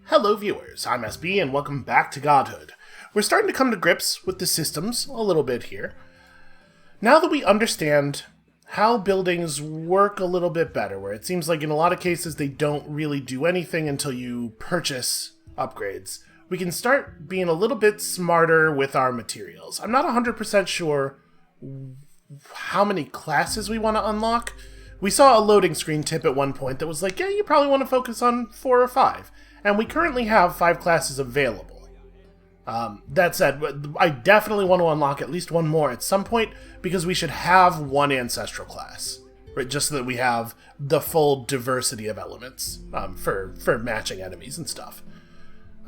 Hello viewers, I'm SB and welcome back to Godhood. We're starting to come to grips with the systems a little bit here. Now that we understand how buildings work a little bit better, where it seems like in a lot of cases they don't really do anything until you purchase upgrades, we can start being a little bit smarter with our materials. I'm not 100% sure how many classes we want to unlock. We saw a loading screen tip at one point that was like, yeah, you probably want to focus on 4 or 5. And we currently have 5 classes available. That said, I definitely want to unlock at least one more at some point, because we should have one ancestral class, right? Just so that we have the full diversity of elements for matching enemies and stuff.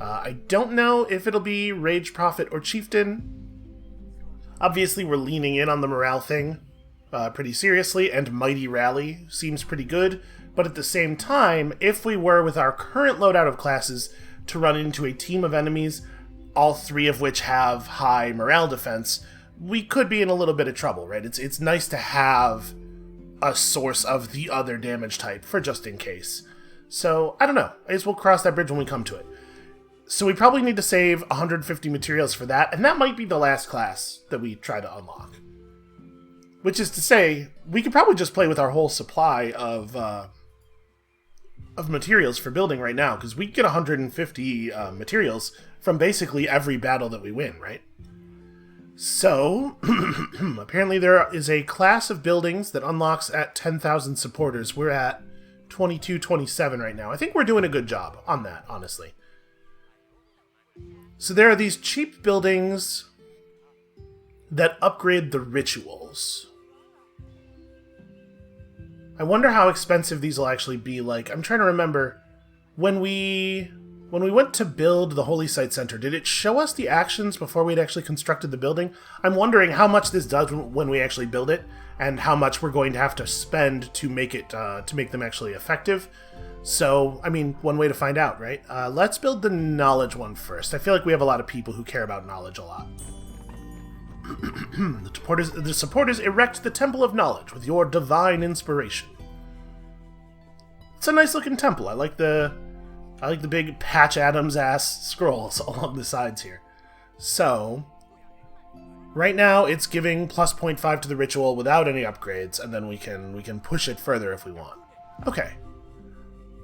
I don't know if it'll be Rage Prophet or Chieftain. Obviously, we're leaning in on the morale thing pretty seriously, and Mighty Rally seems pretty good. But at the same time, if we were, with our current loadout of classes, to run into a team of enemies, all 3 of which have high morale defense, we could be in a little bit of trouble, right? It's nice to have a source of the other damage type for just in case. So, I don't know. I guess we'll cross that bridge when we come to it. So we probably need to save 150 materials for that, and that might be the last class that we try to unlock. Which is to say, we could probably just play with our whole supply of materials for building right now, because we get 150 materials from basically every battle that we win, right? So, apparently there is a class of buildings that unlocks at 10,000 supporters. We're at 2227 right now. I think we're doing a good job on that, honestly. So there are these cheap buildings that upgrade the rituals. I wonder how expensive these will actually be. Like, I'm trying to remember, when we went to build the Holy Site Center, did it show us the actions before we'd actually constructed the building? I'm wondering how much this does when we actually build it, and how much we're going to have to spend to make it to make them actually effective. So, I mean, one way to find out, right? Let's build the knowledge one first. I feel like we have a lot of people who care about knowledge a lot. The supporters erect the Temple of Knowledge with your divine inspiration. It's a nice looking temple. I like the big Patch Adams ass scrolls along the sides here. So, right now it's giving plus 0.5 to the ritual without any upgrades, and then we can push it further if we want. Okay.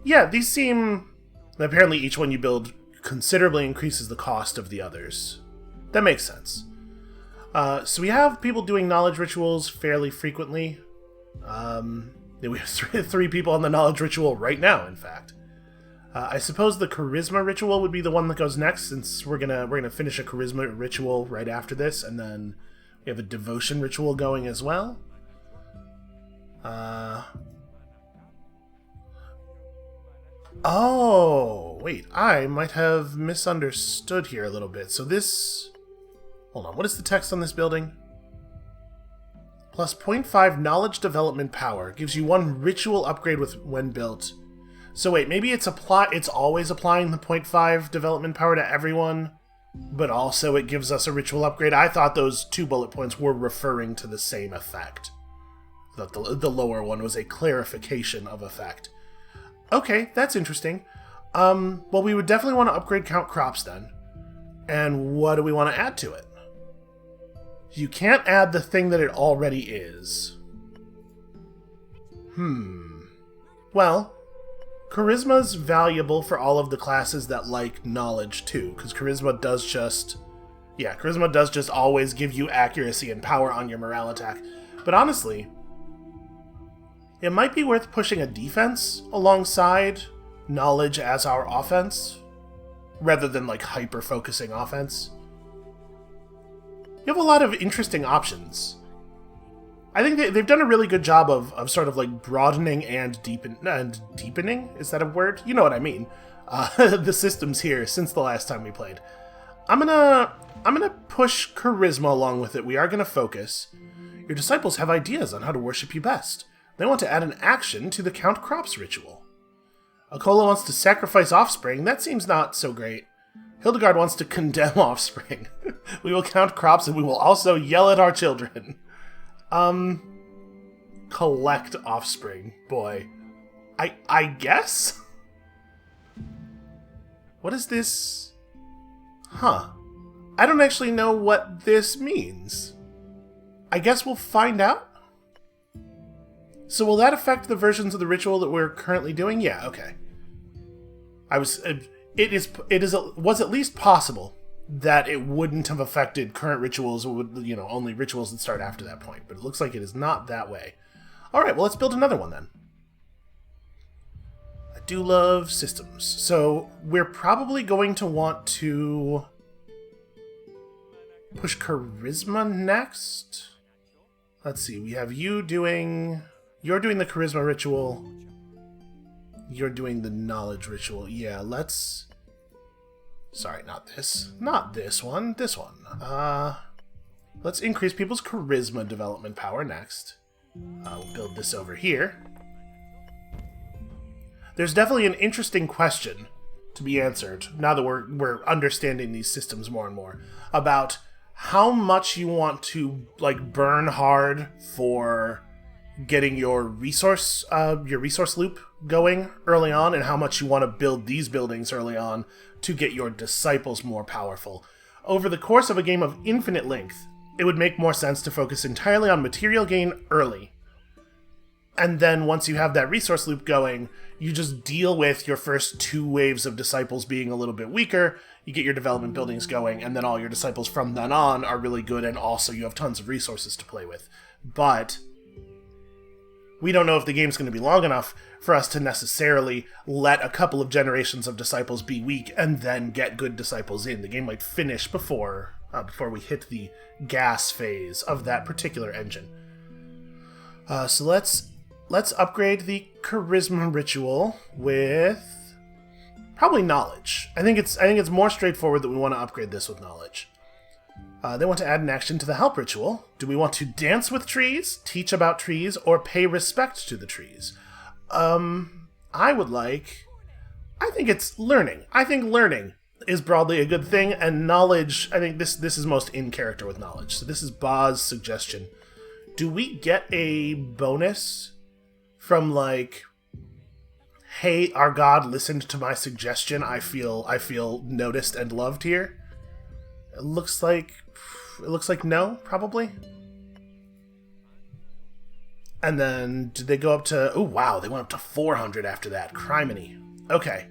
Yeah, these seem... Apparently each one you build considerably increases the cost of the others. That makes sense. So we have people doing knowledge rituals fairly frequently. We have 3 people on the knowledge ritual right now, in fact. I suppose the charisma ritual would be the one that goes next, since we're gonna finish a charisma ritual right after this, and then we have a devotion ritual going as well. Oh, wait, I might have misunderstood here a little bit. So this... Hold on, what is the text on this building? Plus 0.5 knowledge development power. Gives you 1 ritual upgrade when built. So wait, maybe it's always applying the 0.5 development power to everyone, but also it gives us a ritual upgrade. I thought those 2 bullet points were referring to the same effect. That the lower one was a clarification of effect. Okay, that's interesting. Well, we would definitely want to upgrade Count Crops then. And what do we want to add to it? You can't add the thing that it already is. Well, Charisma's valuable for all of the classes that like knowledge too, because Charisma does just always give you accuracy and power on your morale attack. But honestly, it might be worth pushing a defense alongside knowledge as our offense, rather than like hyper-focusing offense. You have a lot of interesting options. I think they've done a really good job of sort of like broadening and deepening? Is that a word? You know what I mean. The systems here since the last time we played. I'm gonna push charisma along with it. We are gonna focus. Your disciples have ideas on how to worship you best. They want to add an action to the Count Crops ritual. Akola wants to sacrifice offspring. That seems not so great. Hildegard wants to condemn offspring. We will count crops and we will also yell at our children. Collect offspring. Boy. I guess? What is this? Huh. I don't actually know what this means. I guess we'll find out. So will that affect the versions of the ritual that we're currently doing? Yeah, okay. Was at least possible that it wouldn't have affected current rituals, or would, only rituals that start after that point. But it looks like it is not that way. All right, well, let's build another one then. I do love systems. So we're probably going to want to push charisma next. Let's see, we have you doing... You're doing the charisma ritual. You're doing the knowledge ritual. Yeah, let's... Sorry, not this. Not this one. This one. Let's increase people's charisma development power next. We'll build this over here. There's definitely an interesting question to be answered, now that we're understanding these systems more and more, about how much you want to, burn hard for getting your resource loop going early on, and how much you want to build these buildings early on to get your disciples more powerful. Over the course of a game of infinite length, it would make more sense to focus entirely on material gain early. And then once you have that resource loop going, you just deal with your first 2 waves of disciples being a little bit weaker, you get your development buildings going, and then all your disciples from then on are really good, and also you have tons of resources to play with. But we don't know if the game's going to be long enough for us to necessarily let a couple of generations of disciples be weak and then get good disciples in. The game might finish before we hit the gas phase of that particular engine. So let's upgrade the charisma ritual with probably knowledge. I think it's more straightforward that we want to upgrade this with knowledge. They want to add an action to the help ritual. Do we want to dance with trees, teach about trees, or pay respect to the trees? I think it's learning. I think learning is broadly a good thing, and knowledge, I think this is most in character with knowledge. So this is Ba's suggestion. Do we get a bonus from, hey, our god listened to my suggestion, I feel noticed and loved here? It looks like no, probably. And then, did they go up to... Oh, wow, they went up to 400 after that. Criminy. Okay.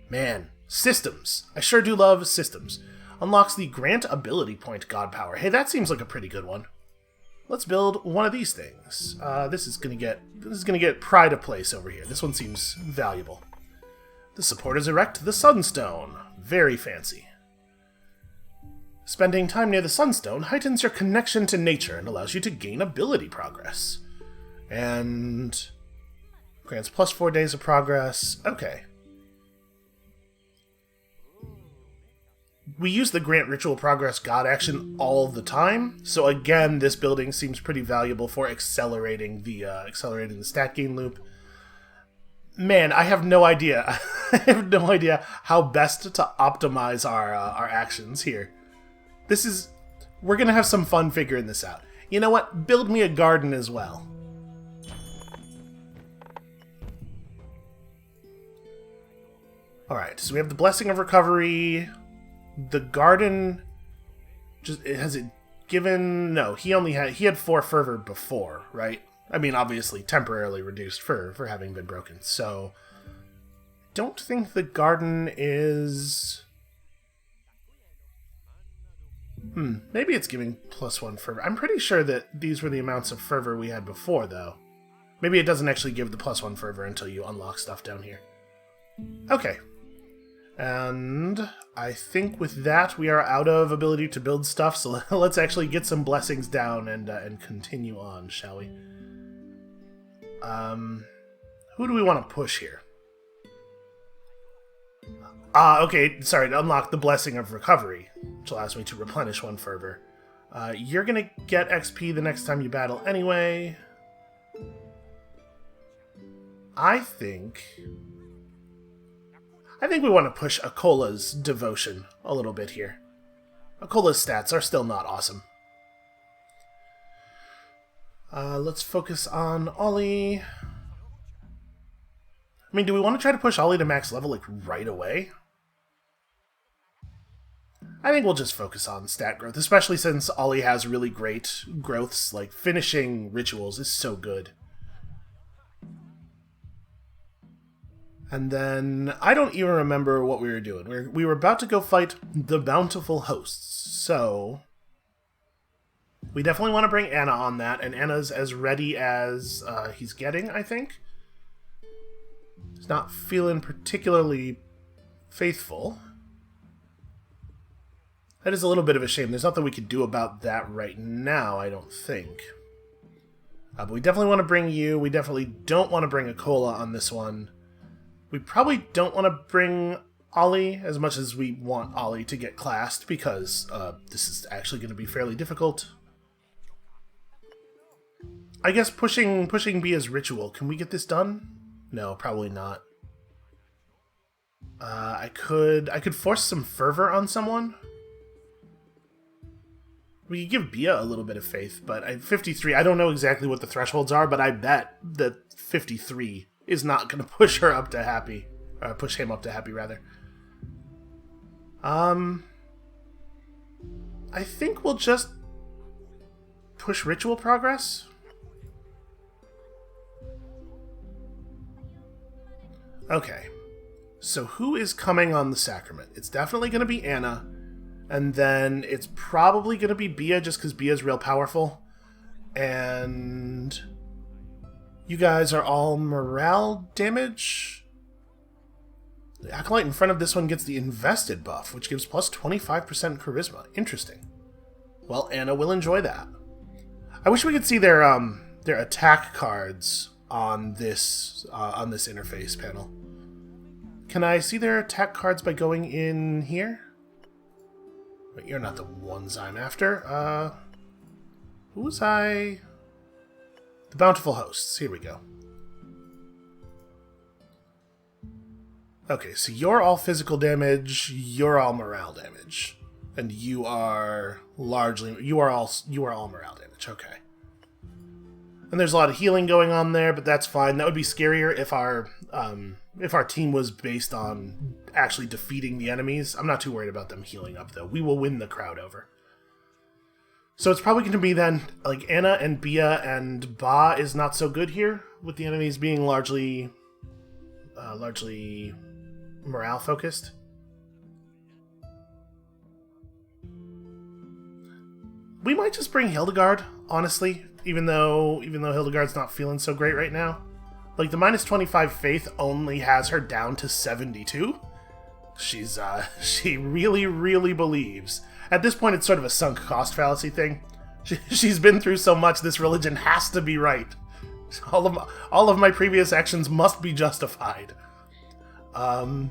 Man, systems. I sure do love systems. Unlocks the Grant Ability Point God Power. Hey, that seems like a pretty good one. Let's build one of these things. This is gonna get pride of place over here. This one seems valuable. The supporters erect the Sunstone. Very fancy. Spending time near the Sunstone heightens your connection to nature and allows you to gain ability progress. And grants plus 4 days of progress. Okay. We use the grant ritual progress god action all the time, so again, this building seems pretty valuable for accelerating the stat gain loop. Man, I have no idea. I have no idea how best to optimize our actions here. We're gonna have some fun figuring this out. You know what? Build me a garden as well. Alright, so we have the Blessing of Recovery. The garden, has it given... No, he had 4 fervor before, right? I mean, obviously temporarily reduced for having been broken, so... Don't think the garden is... maybe it's giving +1 fervor. I'm pretty sure that these were the amounts of fervor we had before, though. Maybe it doesn't actually give the +1 fervor until you unlock stuff down here. Okay. And I think with that we are out of ability to build stuff, so let's actually get some blessings down and continue on, shall we? Who do we want to push here? Okay, sorry, to unlock the Blessing of Recovery, which allows me to replenish 1 fervor. You're gonna get XP the next time you battle anyway. I think we want to push Akola's devotion a little bit here. Akola's stats are still not awesome. Let's focus on Ollie. I mean, do we want to try to push Ollie to max level, like, right away? I think we'll just focus on stat growth, especially since Ollie has really great growths, like, finishing rituals is so good. And then, I don't even remember what we were doing. We were about to go fight the Bountiful Hosts, so we definitely want to bring Anna on that, and Anna's as ready as he's getting, I think. He's not feeling particularly faithful. That is a little bit of a shame. There's nothing we could do about that right now, I don't think. But we definitely want to bring you. We definitely don't want to bring Akola on this one. We probably don't want to bring Ollie as much as we want Ollie to get classed, because this is actually going to be fairly difficult. I guess pushing Bia's ritual. Can we get this done? No, probably not. I could force some fervor on someone. We could give Bia a little bit of faith, but 53, I don't know exactly what the thresholds are, but I bet that 53 is not going to push her up to happy. Push him up to happy, rather. I think we'll just push ritual progress. Okay. So who is coming on the sacrament? It's definitely going to be Anna. And then it's probably going to be Bia, just because Bia's real powerful. And you guys are all morale damage. The Acolyte in front of this one gets the invested buff, which gives plus 25% charisma. Interesting. Well, Anna will enjoy that. I wish we could see their attack cards on this interface panel. Can I see their attack cards by going in here? Wait, you're not the ones I'm after. Who was I? The Bountiful Hosts. Here we go. Okay, so you're all physical damage, you're all morale damage. And you are all morale damage, okay. And there's a lot of healing going on there, but that's fine. That would be scarier if our team was based on actually defeating the enemies. I'm not too worried about them healing up, though. We will win the crowd over. So it's probably going to be then, like, Anna and Bia, and Ba is not so good here, with the enemies being largely morale-focused. We might just bring Hildegard, honestly, even though Hildegard's not feeling so great right now. Like, the minus 25 faith only has her down to 72. She really, really believes. At this point, it's sort of a sunk cost fallacy thing. She's been through so much, this religion has to be right. All of my previous actions must be justified. So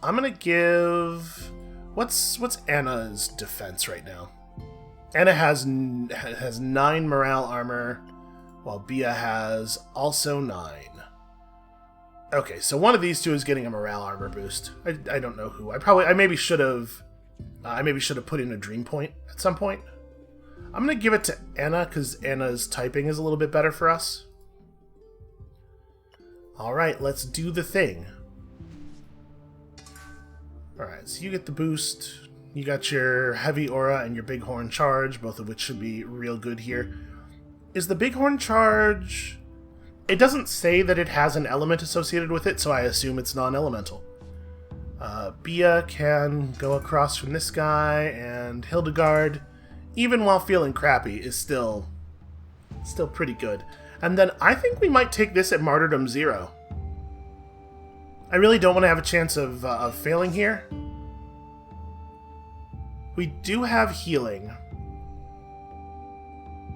I'm gonna give... What's Anna's defense right now? Anna has 9 morale armor, while Bia has also 9. Okay, so one of these two is getting a morale armor boost. I don't know who. I maybe should have put in a dream point at some point. I'm gonna give it to Anna because Anna's typing is a little bit better for us. All right, let's do the thing. All right, so you get the boost. You got your heavy aura and your bighorn charge, both of which should be real good here. Is the bighorn charge... It doesn't say that it has an element associated with it, so I assume it's non-elemental. Bia can go across from this guy, and Hildegard, even while feeling crappy, is still pretty good. And then I think we might take this at Martyrdom 0. I really don't want to have a chance of failing here. We do have healing.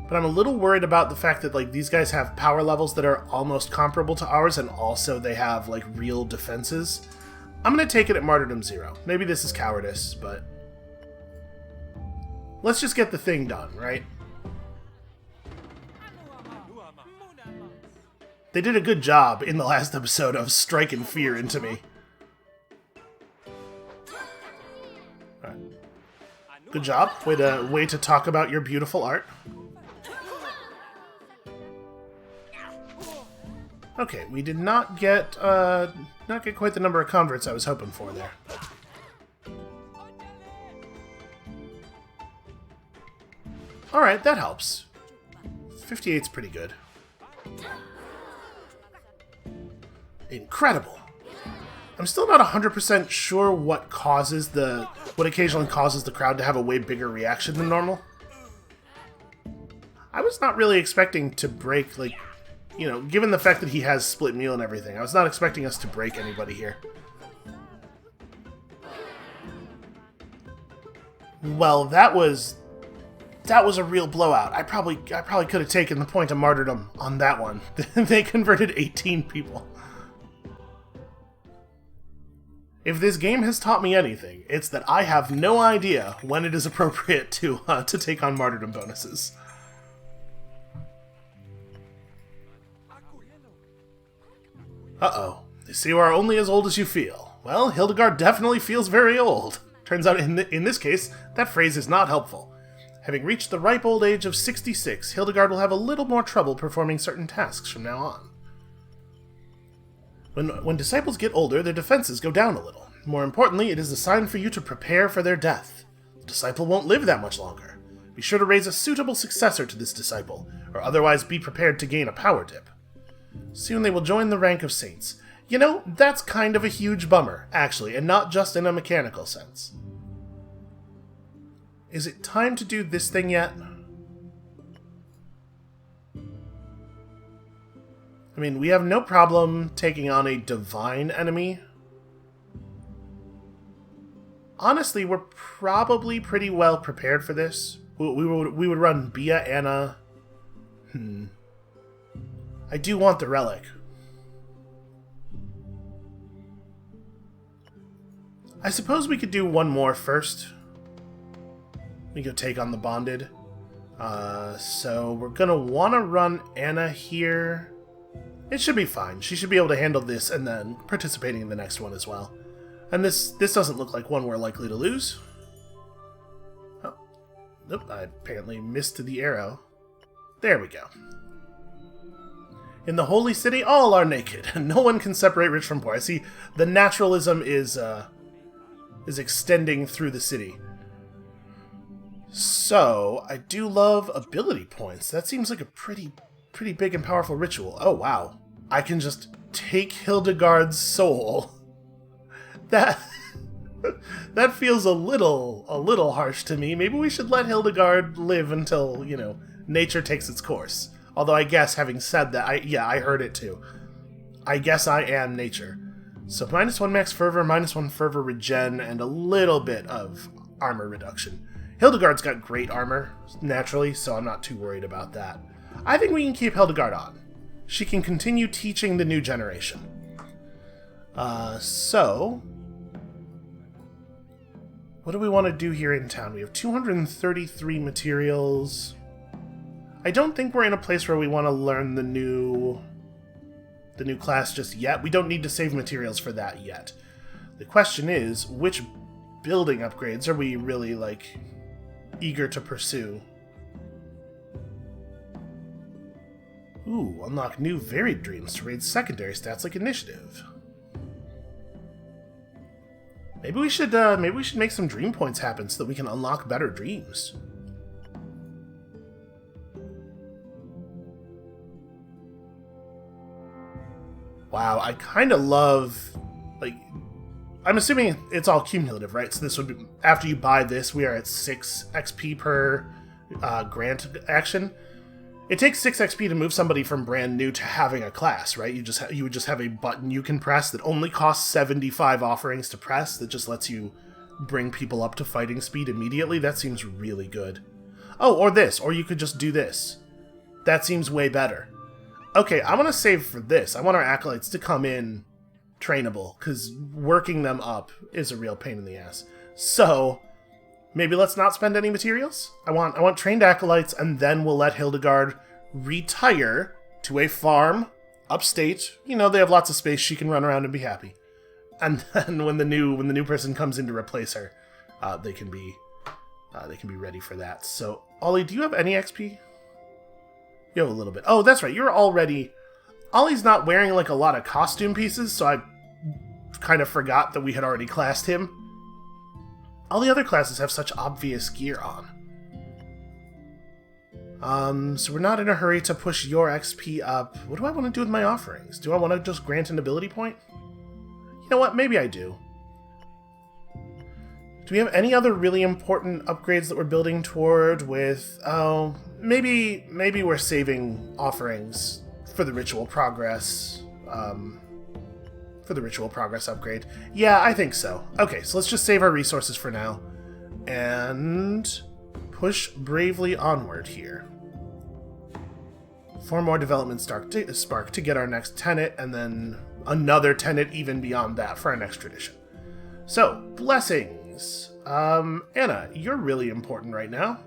But I'm a little worried about the fact that, like, these guys have power levels that are almost comparable to ours, and also they have, like, real defenses. I'm going to take it at Martyrdom 0. Maybe this is cowardice, but... let's just get the thing done, right? They did a good job in the last episode of striking fear into me. Right. Good job. Way to talk about your beautiful art. Okay, we did not get quite the number of converts I was hoping for there. Alright, that helps. 58's pretty good. Incredible! I'm still not 100% sure what occasionally causes the crowd to have a way bigger reaction than normal. I was not really expecting to break, like, you know, given the fact that he has split meal and everything, I was not expecting us to break anybody here. Well, that was a real blowout. I probably could have taken the point of martyrdom on that one. They converted 18 people. If this game has taught me anything, it's that I have no idea when it is appropriate to take on martyrdom bonuses. Uh-oh. You see, you are only as old as you feel. Well, Hildegard definitely feels very old. Turns out in this case, that phrase is not helpful. Having reached the ripe old age of 66, Hildegard will have a little more trouble performing certain tasks from now on. When disciples get older, their defenses go down a little. More importantly, it is a sign for you to prepare for their death. The disciple won't live that much longer. Be sure to raise a suitable successor to this disciple, or otherwise be prepared to gain a power dip. Soon they will join the rank of saints. You know, that's kind of a huge bummer, actually, and not just in a mechanical sense. Is it time to do this thing yet? I mean, we have no problem taking on a divine enemy. Honestly, we're probably pretty well prepared for this. We would run Bia, Anna. I do want the relic. I suppose we could do one more first. We could take on the bonded. So we're gonna want to run Anna here. It should be fine. She should be able to handle this and then participating in the next one as well. And this doesn't look like one we're likely to lose. Oh, nope, I apparently missed the arrow. There we go. In the holy city, all are naked, and no one can separate rich from poor. I see the naturalism is extending through the city. So, I do love ability points. That seems like a pretty big and powerful ritual. Oh, wow. I can just take Hildegard's soul. That feels a little harsh to me. Maybe we should let Hildegard live until, you know, nature takes its course. Although I guess, having said that, I heard it too. I guess I am nature. So -1 max fervor, -1 fervor regen, and a little bit of armor reduction. Hildegard's got great armor, naturally, so I'm not too worried about that. I think we can keep Hildegard on. She can continue teaching the new generation. So... what do we want to do here in town? We have 233 materials. I don't think we're in a place where we want to learn the new class just yet. We don't need to save materials for that yet. The question is, which building upgrades are we really, like, eager to pursue? Ooh, unlock new varied dreams to raid secondary stats like initiative. Maybe we should make some dream points happen so that we can unlock better dreams. Wow, I kind of love, like, I'm assuming it's all cumulative, right? So this would be, after you buy this, we are at 6 XP per grant action. It takes 6 XP to move somebody from brand new to having a class, right? You would just have a button you can press that only costs 75 offerings to press that just lets you bring people up to fighting speed immediately. That seems really good. Oh, or this, or you could just do this. That seems way better. Okay, I want to save for this. I want our acolytes to come in trainable, because working them up is a real pain in the ass. So, maybe let's not spend any materials? I want trained acolytes, and then we'll let Hildegard retire to a farm upstate. You know, they have lots of space, she can run around and be happy. And then when the new person comes in to replace her, they can be ready for that. So, Ollie, do you have any XP? You have a little bit. Oh, that's right. You're already Ollie's not wearing like a lot of costume pieces, so I kind of forgot that we had already classed him. All the other classes have such obvious gear on. So we're not in a hurry to push your XP up. What do I want to do with my offerings? Do I want to just grant an ability point? You know what? Maybe I do. Do we have any other really important upgrades that we're building toward with... Oh, maybe we're saving offerings for the ritual progress. For the ritual progress upgrade. Yeah, I think so. Okay, so let's just save our resources for now. And push bravely onward here. 4 more development spark to get our next tenet, and then another tenet even beyond that for our next tradition. So, blessings. Anna, you're really important right now.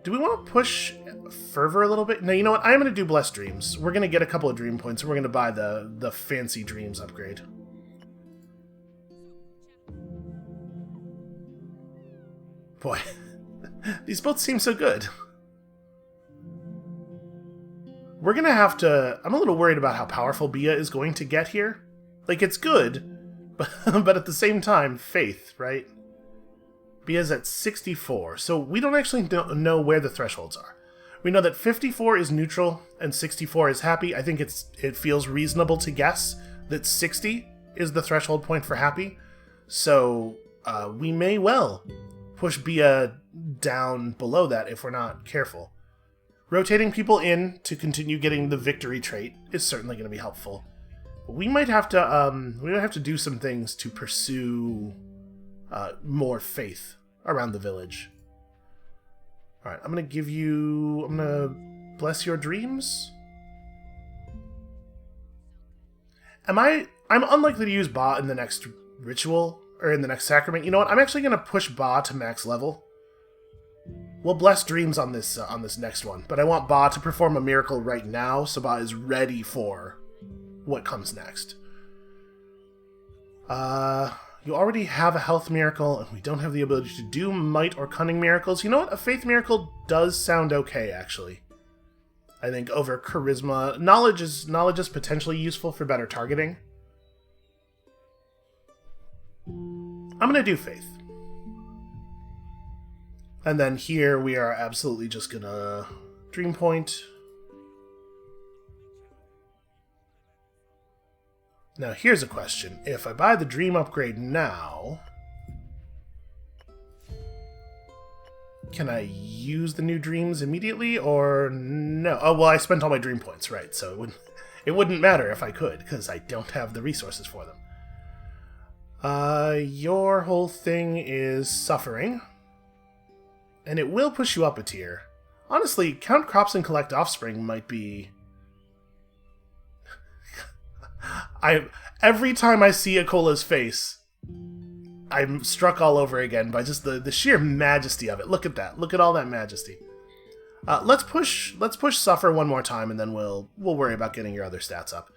Do we want to push fervor a little bit? No, you know what? I'm going to do Blessed Dreams. We're going to get a couple of dream points, and we're going to buy the fancy dreams upgrade. Boy, these both seem so good. We're going to have to... I'm a little worried about how powerful Bia is going to get here. Like, it's good, but at the same time, faith, right? Bia's at 64, so we don't actually know where the thresholds are. We know that 54 is neutral and 64 is happy. I think it feels reasonable to guess that 60 is the threshold point for happy. So we may well push Bia down below that if we're not careful. Rotating people in to continue getting the victory trait is certainly going to be helpful. We might have to do some things to pursue more faith around the village. Alright, I'm gonna bless your dreams. I'm unlikely to use Ba in the next ritual, or in the next sacrament. You know what, I'm actually gonna push Ba to max level. We'll bless dreams on this next one, but I want Ba to perform a miracle right now, so Ba is ready for what comes next. You already have a health miracle, and we don't have the ability to do might or cunning miracles. You know what? A faith miracle does sound okay, actually. I think over charisma. Knowledge is potentially useful for better targeting. I'm going to do faith. And then here we are absolutely just going to dream point. Now, here's a question. If I buy the dream upgrade now, can I use the new dreams immediately, or no? Oh, well, I spent all my dream points, right, so it wouldn't matter if I could, because I don't have the resources for them. Your whole thing is suffering, and it will push you up a tier. Honestly, count crops and collect offspring might be... Every time I see Akola's face, I'm struck all over again by just the sheer majesty of it. Look at that. Look at all that majesty. Let's push Suffer one more time, and then we'll worry about getting your other stats up.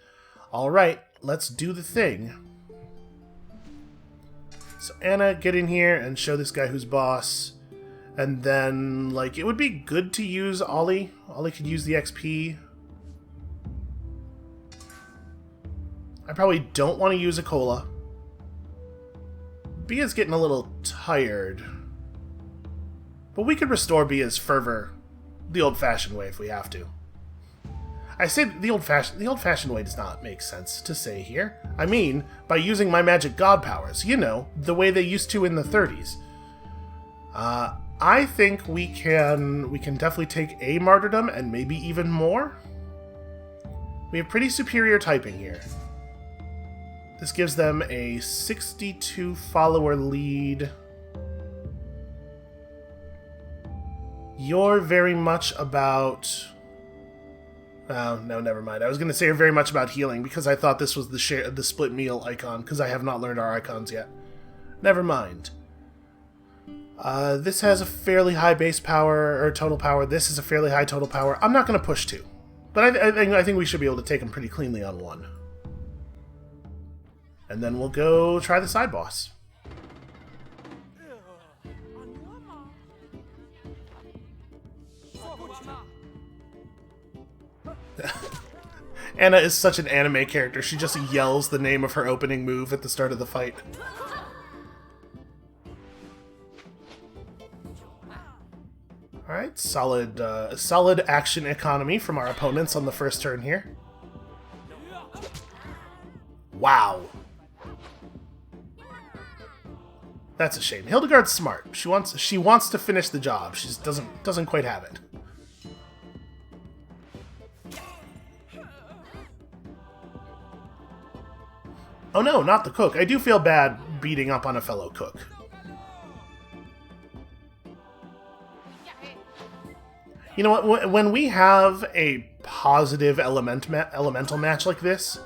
Alright, let's do the thing. So Anna, get in here and show this guy who's boss. And then, like, it would be good to use Ollie. Ollie could use the XP. I probably don't want to use Akola. Bia's getting a little tired. But we could restore Bia's fervor the old-fashioned way if we have to. I say the old-fashioned way does not make sense to say here. I mean, by using my magic god powers, you know, the way they used to in the 30s. I think we can definitely take a martyrdom and maybe even more. We have pretty superior typing here. This gives them a 62 follower lead. You're very much about... Oh, no, never mind. I was going to say you're very much about healing, because I thought this was the split meal icon, because I have not learned our icons yet. Never mind. This has a fairly high base power, or total power. This is a fairly high total power. I'm not going to push 2. But I think we should be able to take them pretty cleanly on 1. And then we'll go try the side boss. Anna is such an anime character. She just yells the name of her opening move at the start of the fight. Alright, solid action economy from our opponents on the first turn here. Wow. That's a shame. Hildegard's smart. She wants to finish the job. She just doesn't quite have it. Oh no, not the cook. I do feel bad beating up on a fellow cook. You know what? When we have a positive elemental match like this,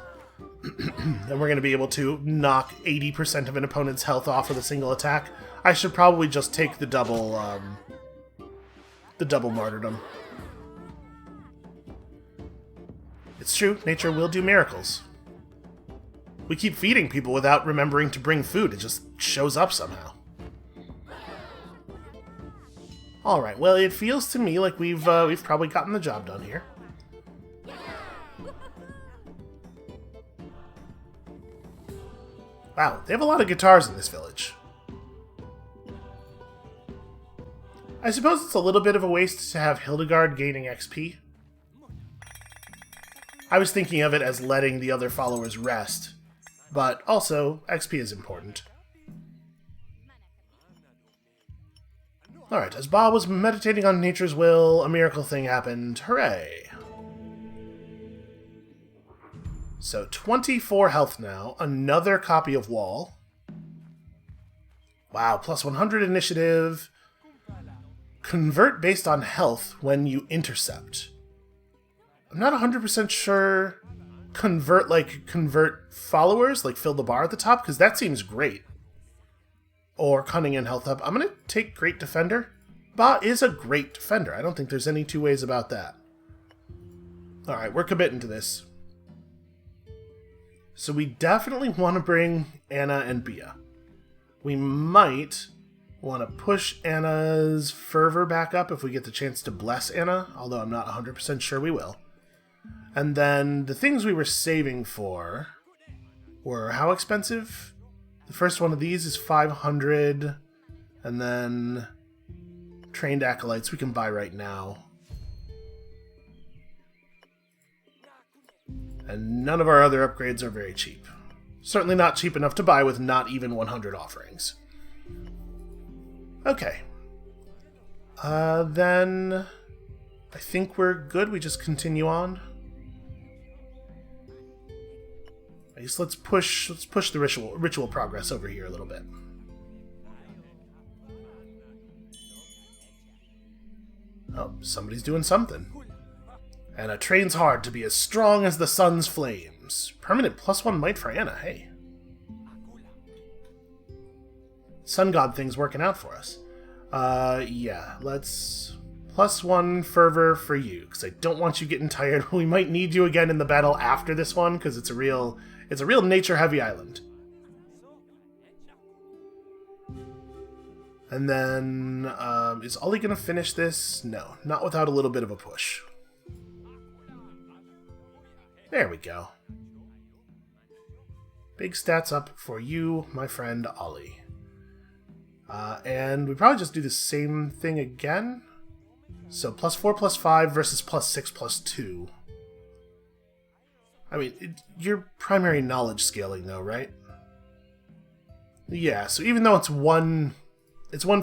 then we're going to be able to knock 80% of an opponent's health off with a single attack. I should probably just take the double martyrdom. It's true, nature will do miracles. We keep feeding people without remembering to bring food. It just shows up somehow. Alright, well, it feels to me like we've probably gotten the job done here. Wow, they have a lot of guitars in this village. I suppose it's a little bit of a waste to have Hildegard gaining XP. I was thinking of it as letting the other followers rest, but also, XP is important. Alright, as Ba was meditating on nature's will, a miracle thing happened. Hooray! So, 24 health now. Another copy of Wall. Wow, plus 100 initiative. Convert based on health when you intercept. I'm not 100% sure... Convert followers? Like, fill the bar at the top? Because that seems great. Or Cunning and Health Up. I'm going to take Great Defender. Ba is a great defender. I don't think there's any two ways about that. Alright, we're committing to this. So we definitely want to bring Anna and Bia. We might want to push Anna's fervor back up if we get the chance to bless Anna, although I'm not 100% sure we will. And then the things we were saving for were how expensive? The first one of these is 500, and then trained acolytes we can buy right now. And none of our other upgrades are very cheap. Certainly not cheap enough to buy with not even 100 offerings. Okay. Then I think we're good. We just continue on. I guess let's push the ritual progress over here a little bit. Oh, somebody's doing something. Anna trains hard to be as strong as the sun's flames. Permanent +1 might for Anna, hey. Sun God thing's working out for us. Yeah, let's... +1 fervor for you, because I don't want you getting tired. We might need you again in the battle after this one, because it's a real nature-heavy island. And then, is Ollie gonna finish this? No, not without a little bit of a push. There we go. Big stats up for you, my friend Ollie. And we probably just do the same thing again. So +4 +5 versus +6 +2. I mean, you're primary knowledge scaling though, right? Yeah, so even though it's one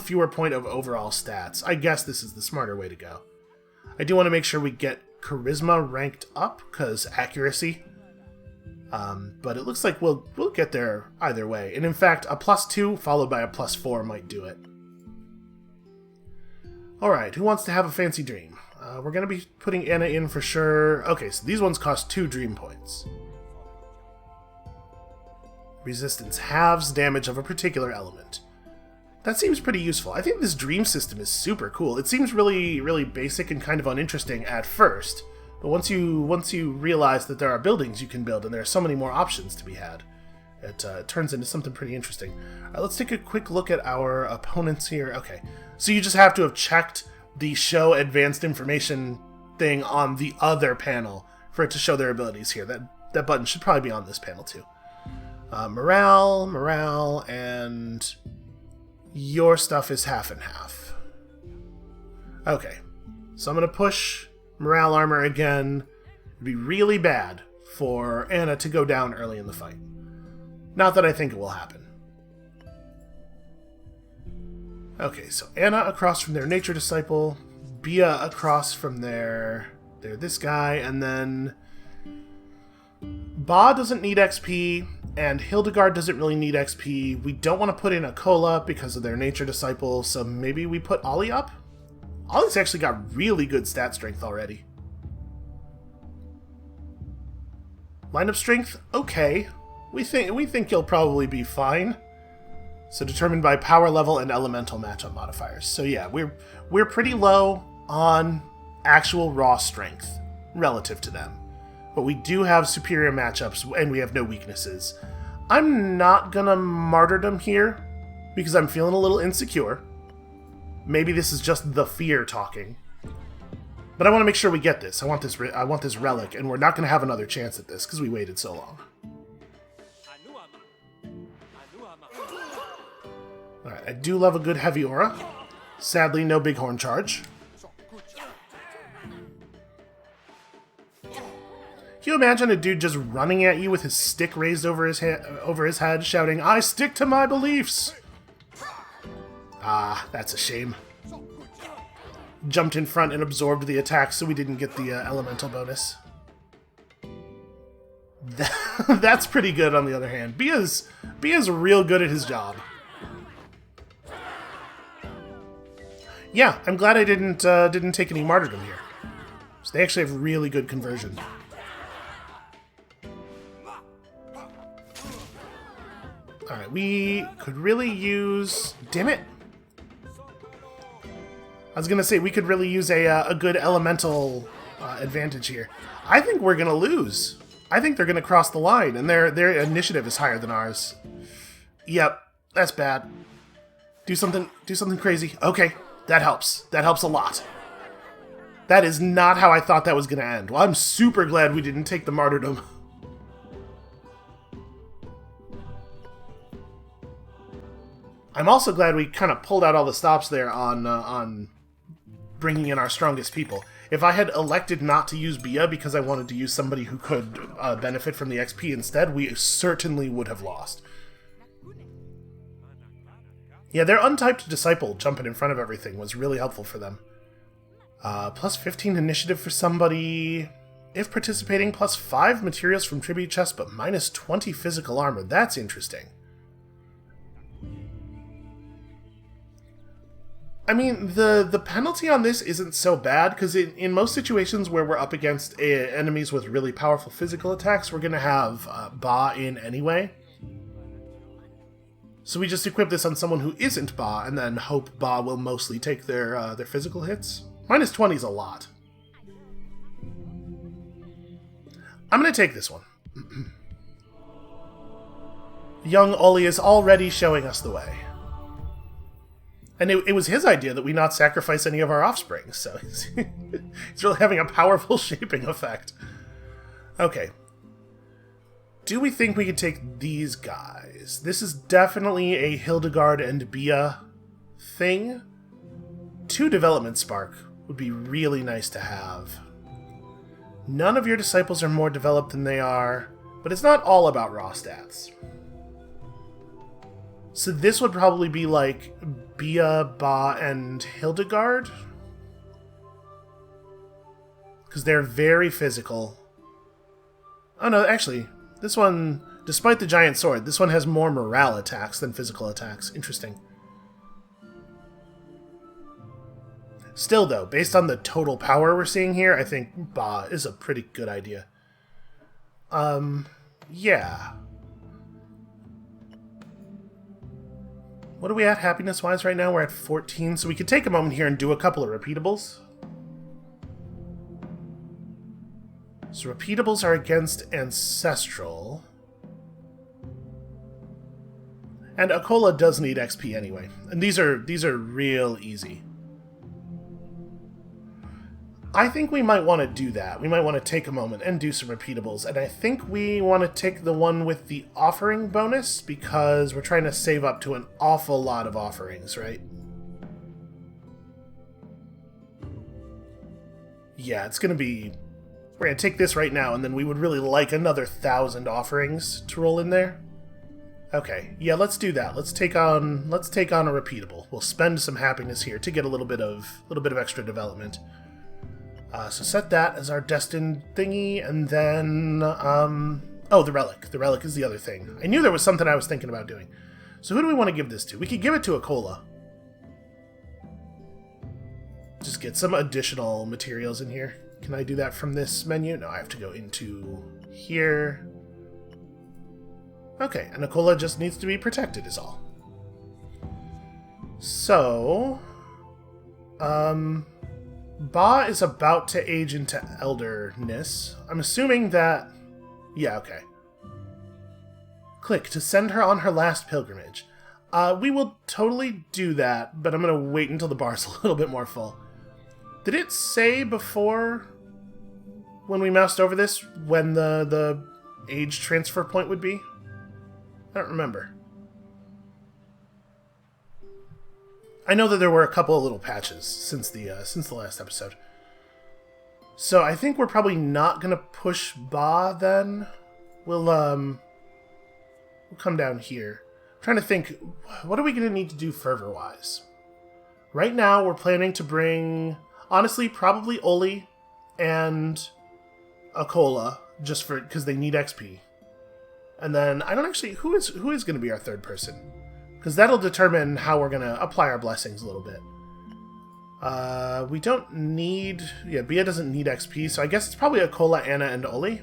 fewer point of overall stats, I guess this is the smarter way to go. I do want to make sure we get charisma ranked up, because accuracy. But it looks like we'll get there either way. And in fact, a +2 followed by a +4 might do it. Alright, who wants to have a fancy dream? We're going to be putting Anna in for sure. Okay, so these ones cost 2 dream points. Resistance halves damage of a particular element. That seems pretty useful. I think this dream system is super cool. It seems really, really basic and kind of uninteresting at first, but once you realize that there are buildings you can build and there are so many more options to be had, it turns into something pretty interesting. Let's take a quick look at our opponents here. Okay, so you just have to have checked the show advanced information thing on the other panel for it to show their abilities here. That button should probably be on this panel too. Morale, and your stuff is half and half. Okay, so I'm going to push morale armor again. It'd be really bad for Anna to go down early in the fight. Not that I think it will happen. Okay, so Anna across from their nature disciple, Bia across from their this guy, and then Ba doesn't need XP, and Hildegard doesn't really need XP. We don't want to put in a Kola because of their nature disciple, so maybe we put Ollie up? Ollie's actually got really good stat strength already. Lineup strength? Okay. We think you'll probably be fine. So determined by power level and elemental matchup modifiers. So yeah, we're pretty low on actual raw strength relative to them. But we do have superior matchups, and we have no weaknesses. I'm not gonna martyrdom here, because I'm feeling a little insecure. Maybe this is just the fear talking. But I want to make sure we get this. I want this relic, and we're not gonna have another chance at this, because we waited so long. Alright, I do love a good heavy aura. Sadly, no bighorn charge. Can you imagine a dude just running at you with his stick raised over his head, shouting, "I stick to my beliefs"? Ah, that's a shame. Jumped in front and absorbed the attack, so we didn't get the elemental bonus. That's pretty good, on the other hand. Bia's real good at his job. Yeah, I'm glad I didn't take any martyrdom here. So they actually have really good conversion. Alright, we could really use... Damn it! I was gonna say, we could really use a good elemental advantage here. I think we're gonna lose. I think they're gonna cross the line, and their initiative is higher than ours. Yep, that's bad. Do something crazy. Okay, that helps. That helps a lot. That is not how I thought that was gonna end. Well, I'm super glad we didn't take the martyrdom. I'm also glad we kind of pulled out all the stops there on bringing in our strongest people. If I had elected not to use Bia because I wanted to use somebody who could benefit from the XP instead, we certainly would have lost. Yeah, their untyped disciple jumping in front of everything was really helpful for them. Plus 15 initiative for somebody. If participating, plus 5 materials from tribute chest, but minus 20 physical armor. That's interesting. I mean, the penalty on this isn't so bad, because in most situations where we're up against enemies with really powerful physical attacks, we're going to have Ba in anyway. So we just equip this on someone who isn't Ba, and then hope Ba will mostly take their physical hits. Minus 20 is a lot. I'm going to take this one. Young Oli is already showing us the way. And it was his idea that we not sacrifice any of our offspring, so he's really having a powerful shaping effect. Okay. Do we think we could take these guys? This is definitely a Hildegard and Bia thing. 2 development spark would be really nice to have. None of your disciples are more developed than they are, but it's not all about raw stats. So this would probably be like Bia, Ba, and Hildegard. Because they're very physical. Oh no, actually, this one, despite the giant sword, this one has more morale attacks than physical attacks. Interesting. Still though, based on the total power we're seeing here, I think Ba is a pretty good idea. Yeah. What are we at happiness-wise right now? We're at 14, so we could take a moment here and do a couple of repeatables. So repeatables are against Ancestral. And Akola does need XP anyway. And these are real easy. I think we might want to do that. We might want to take a moment and do some repeatables. And I think we want to take the one with the offering bonus because we're trying to save up to an awful lot of offerings, right? Yeah, it's going to be... We're going to take this right now, and then we would really like another 1,000 offerings to roll in there. Okay, yeah, let's do that. Let's take on a repeatable. We'll spend some happiness here to get a little bit of extra development. So set that as our destined thingy, and then oh, the relic. The relic is the other thing. I knew there was something I was thinking about doing. So who do we want to give this to? We could give it to a cola. Just get some additional materials in here. Can I do that from this menu? No, I have to go into here. Okay, and Nicola just needs to be protected is all. So, Ba is about to age into elderness. I'm assuming that... Yeah, okay. Click to send her on her last pilgrimage. We will totally do that, but I'm going to wait until the bar's a little bit more full. Did it say before, when we moused over this, when the age transfer point would be? I don't remember. I know that there were a couple of little patches since the last episode. So I think we're probably not gonna push Ba then. We'll come down here. I'm trying to think, what are we gonna need to do fervor-wise? Right now we're planning to bring, honestly, probably Oli and Akola, just for because they need XP. And then, I don't actually... Who is going to be our third person? Because that'll determine how we're going to apply our blessings a little bit. We don't need... Yeah, Bia doesn't need XP, so I guess it's probably Akola, Anna, and Oli.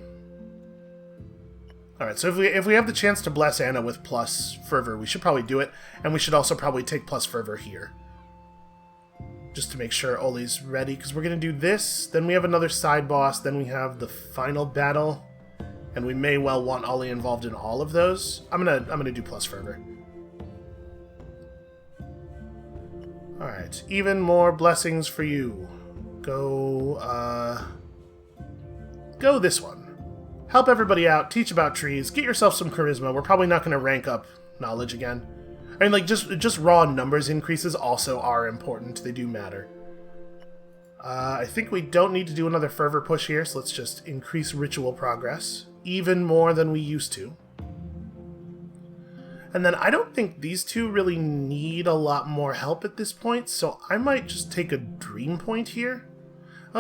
Alright, so if we have the chance to bless Anna with plus fervor, we should probably do it. And we should also probably take plus fervor here. Just to make sure Oli's ready, because we're going to do this, then we have another side boss, then we have the final battle... And we may well want Ollie involved in all of those. I'm gonna do plus fervor. Alright, even more blessings for you. Go this one. Help everybody out, teach about trees, get yourself some charisma. We're probably not gonna rank up knowledge again. I mean, like, just raw numbers increases also are important. They do matter. I think we don't need to do another fervor push here, so let's just increase ritual progress. Even more than we used to. And then I don't think these two really need a lot more help at this point, so I might just take a dream point here.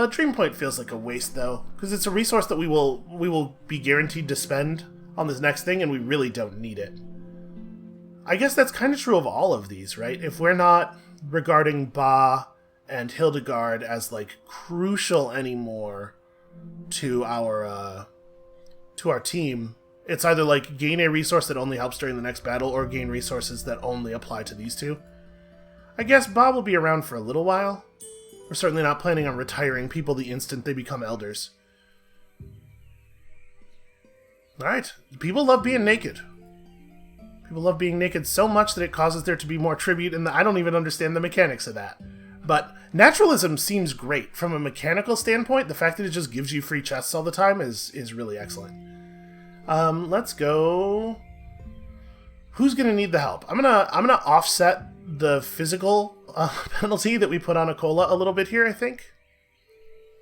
Dream point feels like a waste though, because it's a resource that we will be guaranteed to spend on this next thing, and we really don't need it. I guess that's kind of true of all of these, right? If we're not regarding Ba and Hildegard as like crucial anymore to our team, it's either like gain a resource that only helps during the next battle or gain resources that only apply to these two. I guess Bob will be around for a little while. We're certainly not planning on retiring people the instant they become elders. Alright, people love being naked. People love being naked so much that it causes there to be more tribute, and I don't even understand the mechanics of that. But naturalism seems great. From a mechanical standpoint, the fact that it just gives you free chests all the time is really excellent. Let's go... Who's gonna need the help? I'm gonna offset the physical penalty that we put on Akola a little bit here, I think.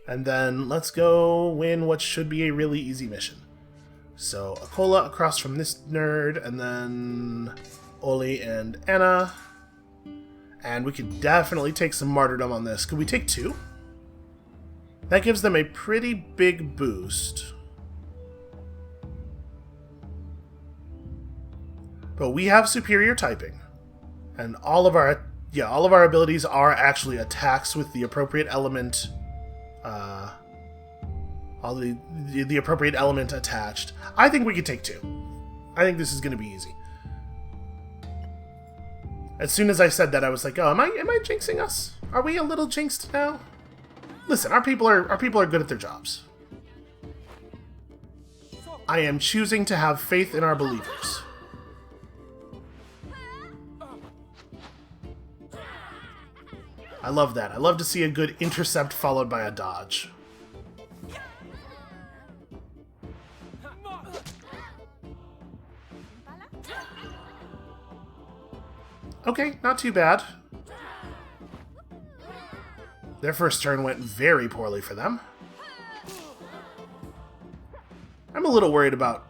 And then let's go win what should be a really easy mission. So Akola across from this nerd, and then Oli and Anna. And we could definitely take some martyrdom on this. Could we take 2? That gives them a pretty big boost. But we have superior typing. And all of our abilities are actually attacks with the appropriate element. All the appropriate element attached. I think we could take 2. I think this is going to be easy. As soon as I said that, I was like, "Oh, am I jinxing us? Are we a little jinxed now?" Listen, our people are good at their jobs. I am choosing to have faith in our believers. I love that. I love to see a good intercept followed by a dodge. Okay, not too bad. Their first turn went very poorly for them. I'm a little worried about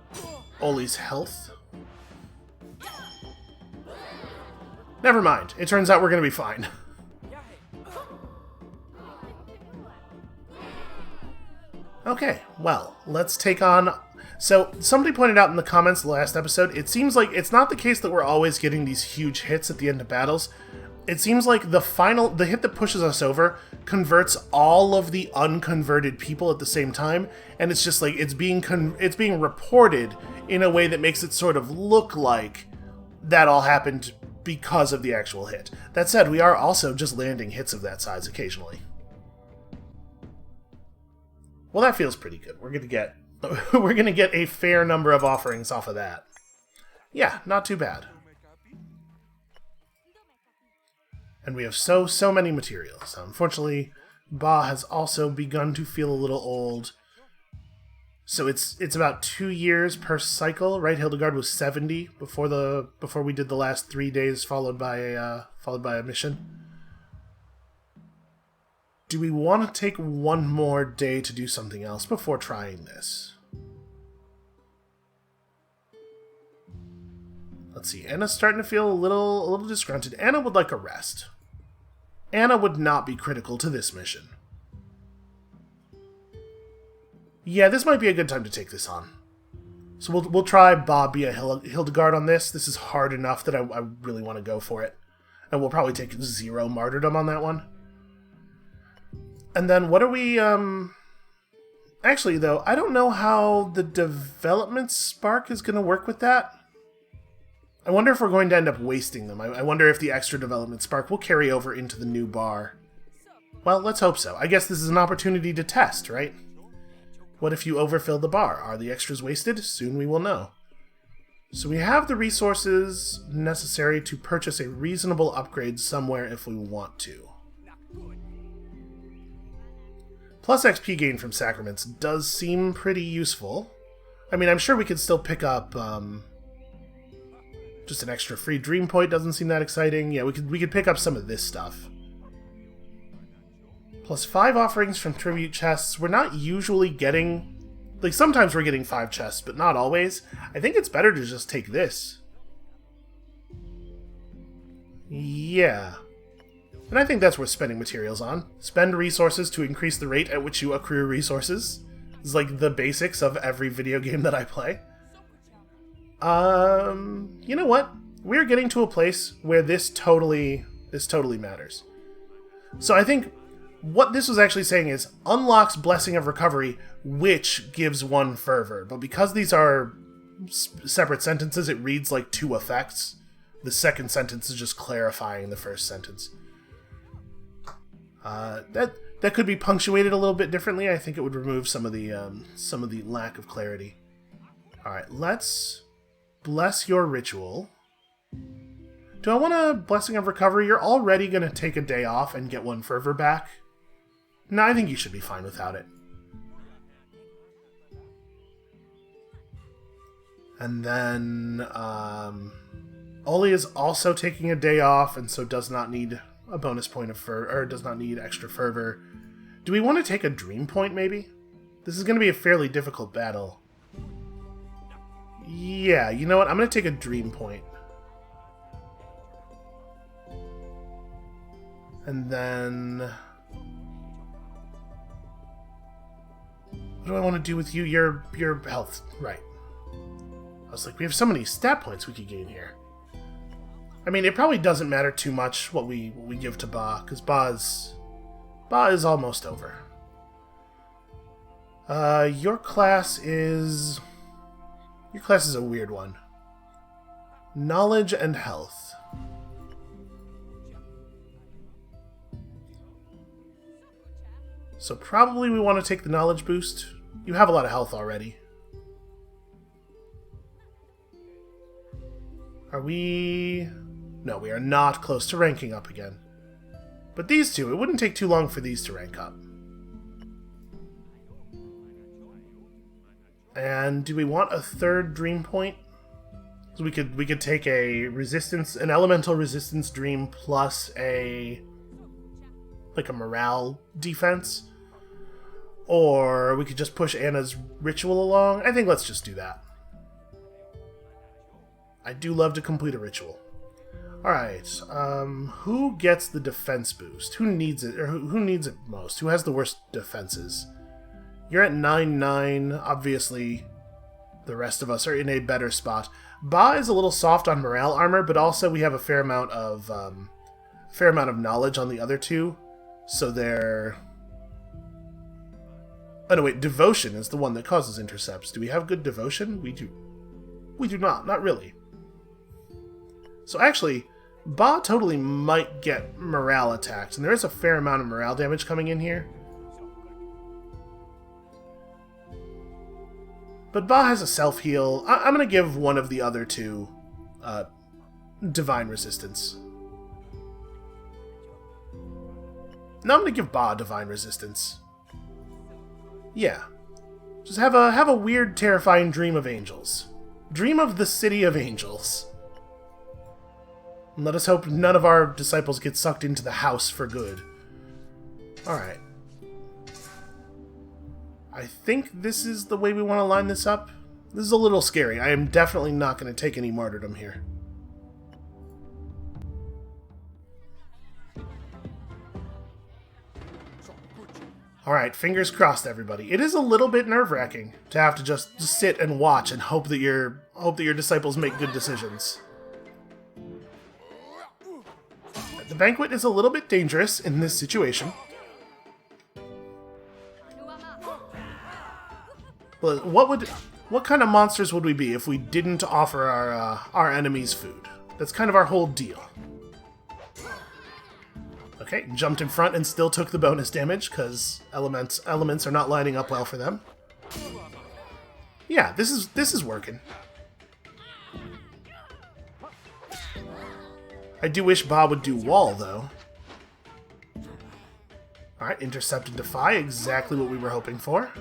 Oli's health. Never mind. It turns out we're going to be fine. Okay, well, let's take on... So, somebody pointed out in the comments last episode, it seems like it's not the case that we're always getting these huge hits at the end of battles. It seems like the hit that pushes us over converts all of the unconverted people at the same time, and it's just like it's being reported in a way that makes it sort of look like that all happened because of the actual hit. That said, we are also just landing hits of that size occasionally. Well, that feels pretty good. We're gonna get a fair number of offerings off of that. Yeah, not too bad. And we have so many materials. Unfortunately, Ba has also begun to feel a little old. So it's about 2 years per cycle, right? Hildegard was 70 before we did the last 3 days, followed by a mission. Do we want to take one more day to do something else before trying this? Let's see. Anna's starting to feel a little disgruntled. Anna would like a rest. Anna would not be critical to this mission. Yeah, this might be a good time to take this on. So we'll try Bob via Hildegard on this. This is hard enough that I really want to go for it. And we'll probably take 0 martyrdom on that one. And then what are we... Actually, though, I don't know how the development spark is going to work with that. I wonder if we're going to end up wasting them. I wonder if the extra development spark will carry over into the new bar. Well, let's hope so. I guess this is an opportunity to test, right? What if you overfill the bar? Are the extras wasted? Soon we will know. So we have the resources necessary to purchase a reasonable upgrade somewhere if we want to. Plus XP gain from sacraments does seem pretty useful. I mean, I'm sure we could still pick up... just an extra free dream point doesn't seem that exciting. Yeah, we could pick up some of this stuff. Plus 5 offerings from tribute chests. We're not usually getting... Like, sometimes we're getting 5 chests, but not always. I think it's better to just take this. Yeah. And I think that's worth spending materials on. Spend resources to increase the rate at which you accrue resources. It's like the basics of every video game that I play. You know what? We're getting to a place where this totally matters. So I think what this was actually saying is unlocks Blessing of Recovery, which gives 1 fervor. But because these are separate sentences, it reads like 2 effects. The second sentence is just clarifying the first sentence. That could be punctuated a little bit differently. I think it would remove some of the lack of clarity. All right, let's bless your ritual. Do I want a Blessing of Recovery? You're already going to take a day off and get 1 fervor back. No, I think you should be fine without it. And then Oli is also taking a day off, and so does not need a bonus point of does not need extra fervor. Do we want to take a dream point, maybe? This is going to be a fairly difficult battle. Yeah, you know what? I'm going to take a dream point. And then... what do I want to do with you? Your health. Right. I was like, we have so many stat points we could gain here. I mean, it probably doesn't matter too much what we give to Ba, because Ba is almost over. Your class is a weird one. Knowledge and health. So probably we want to take the knowledge boost. You have a lot of health already. Are we... No, we are not close to ranking up again. But these two, it wouldn't take too long for these to rank up. And do we want a third dream point? So we could take a resistance, an elemental resistance dream plus a morale defense. Or we could just push Anna's ritual along. I think let's just do that. I do love to complete a ritual. Alright, who gets the defense boost? Who needs it, or who needs it most? Who has the worst defenses? You're at 9-9, obviously the rest of us are in a better spot. Ba is a little soft on morale armor, but also we have a fair amount of knowledge on the other two, so they're... Oh no, wait, devotion is the one that causes intercepts. Do we have good devotion? We do. We do not really. So actually, Ba totally might get morale attacked, and there is a fair amount of morale damage coming in here. But Ba has a self-heal. I'm going to give one of the other two divine resistance. No, I'm going to give Ba divine resistance. Yeah. Just have a weird, terrifying dream of angels. Dream of the city of angels. And let us hope none of our disciples get sucked into the house for good. Alright. I think this is the way we want to line this up. This is a little scary. I am definitely not going to take any martyrdom here. Alright, fingers crossed, everybody. It is a little bit nerve-wracking to have to just sit and watch and hope that your disciples make good decisions. The banquet is a little bit dangerous in this situation. But what kind of monsters would we be if we didn't offer our enemies food? That's kind of our whole deal. Okay, jumped in front and still took the bonus damage because elements are not lining up well for them. Yeah, this is working. I do wish Ba would do wall, though. Alright, intercept and defy, exactly what we were hoping for.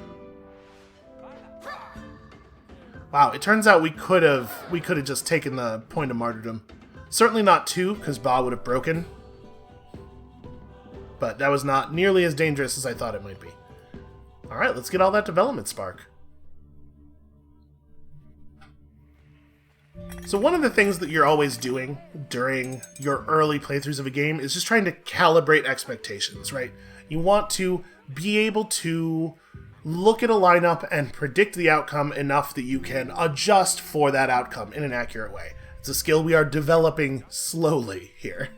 Wow, it turns out we could have just taken the point of martyrdom. Certainly not 2, because Ba would have broken. But that was not nearly as dangerous as I thought it might be. Alright, let's get all that development spark. So one of the things that you're always doing during your early playthroughs of a game is just trying to calibrate expectations, right? You want to be able to look at a lineup and predict the outcome enough that you can adjust for that outcome in an accurate way. It's a skill we are developing slowly here.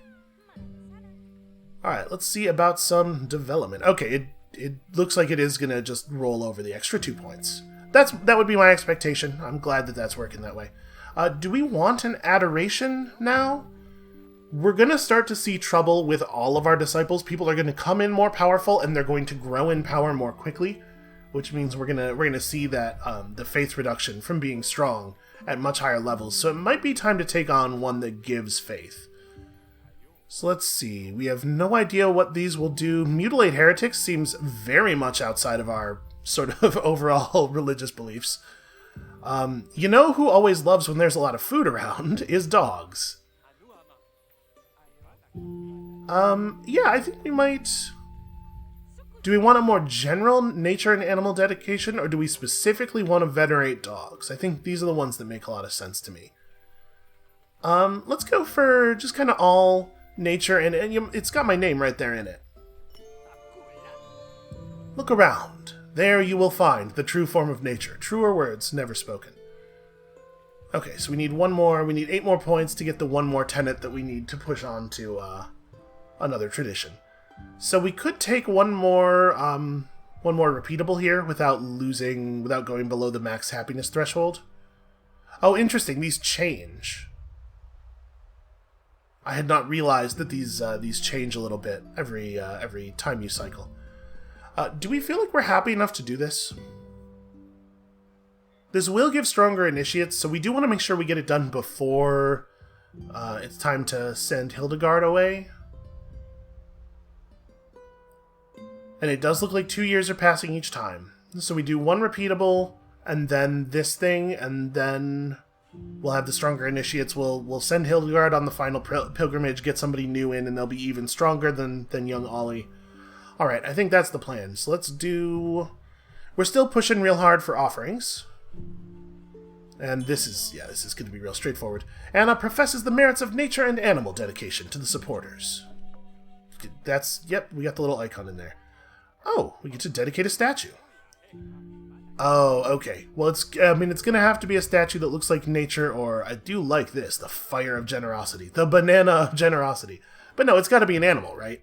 Alright, let's see about some development. Okay, it looks like it is going to just roll over the extra 2 points. That would be my expectation. I'm glad that that's working that way. Do we want an adoration now? We're going to start to see trouble with all of our disciples. People are going to come in more powerful, and they're going to grow in power more quickly, which means we're gonna see that the faith reduction from being strong at much higher levels. So it might be time to take on one that gives faith. So let's see. We have no idea what these will do. Mutilate heretics seems very much outside of our sort of overall religious beliefs. You know who always loves when there's a lot of food around is dogs. Yeah, I think we might... Do we want a more general nature and animal dedication, or do we specifically want to venerate dogs? I think these are the ones that make a lot of sense to me. Let's go for just kind of all nature, and it's got my name right there in it. Look around. There you will find the true form of nature. Truer words never spoken. Okay, so we need one more. We need 8 more points to get the one more tenet that we need to push on to another tradition. So we could take one more repeatable here without going below the max happiness threshold. Oh, interesting. These change. I had not realized that these change a little bit every time you cycle. Do we feel like we're happy enough to do this? This will give stronger initiates, so we do want to make sure we get it done before it's time to send Hildegard away. And it does look like 2 years are passing each time. So we do one repeatable, and then this thing, and then we'll have the stronger initiates. We'll send Hildegard on the final pilgrimage, get somebody new in, and they'll be even stronger than young Ollie. Alright, I think that's the plan. So let's do... We're still pushing real hard for offerings. And this is going to be real straightforward. Anna professes the merits of nature and animal dedication to the supporters. Yep, we got the little icon in there. Oh, we get to dedicate a statue. Oh, okay. Well, it's going to have to be a statue that looks like nature, or I do like this, the fire of generosity, the banana of generosity. But no, it's got to be an animal, right?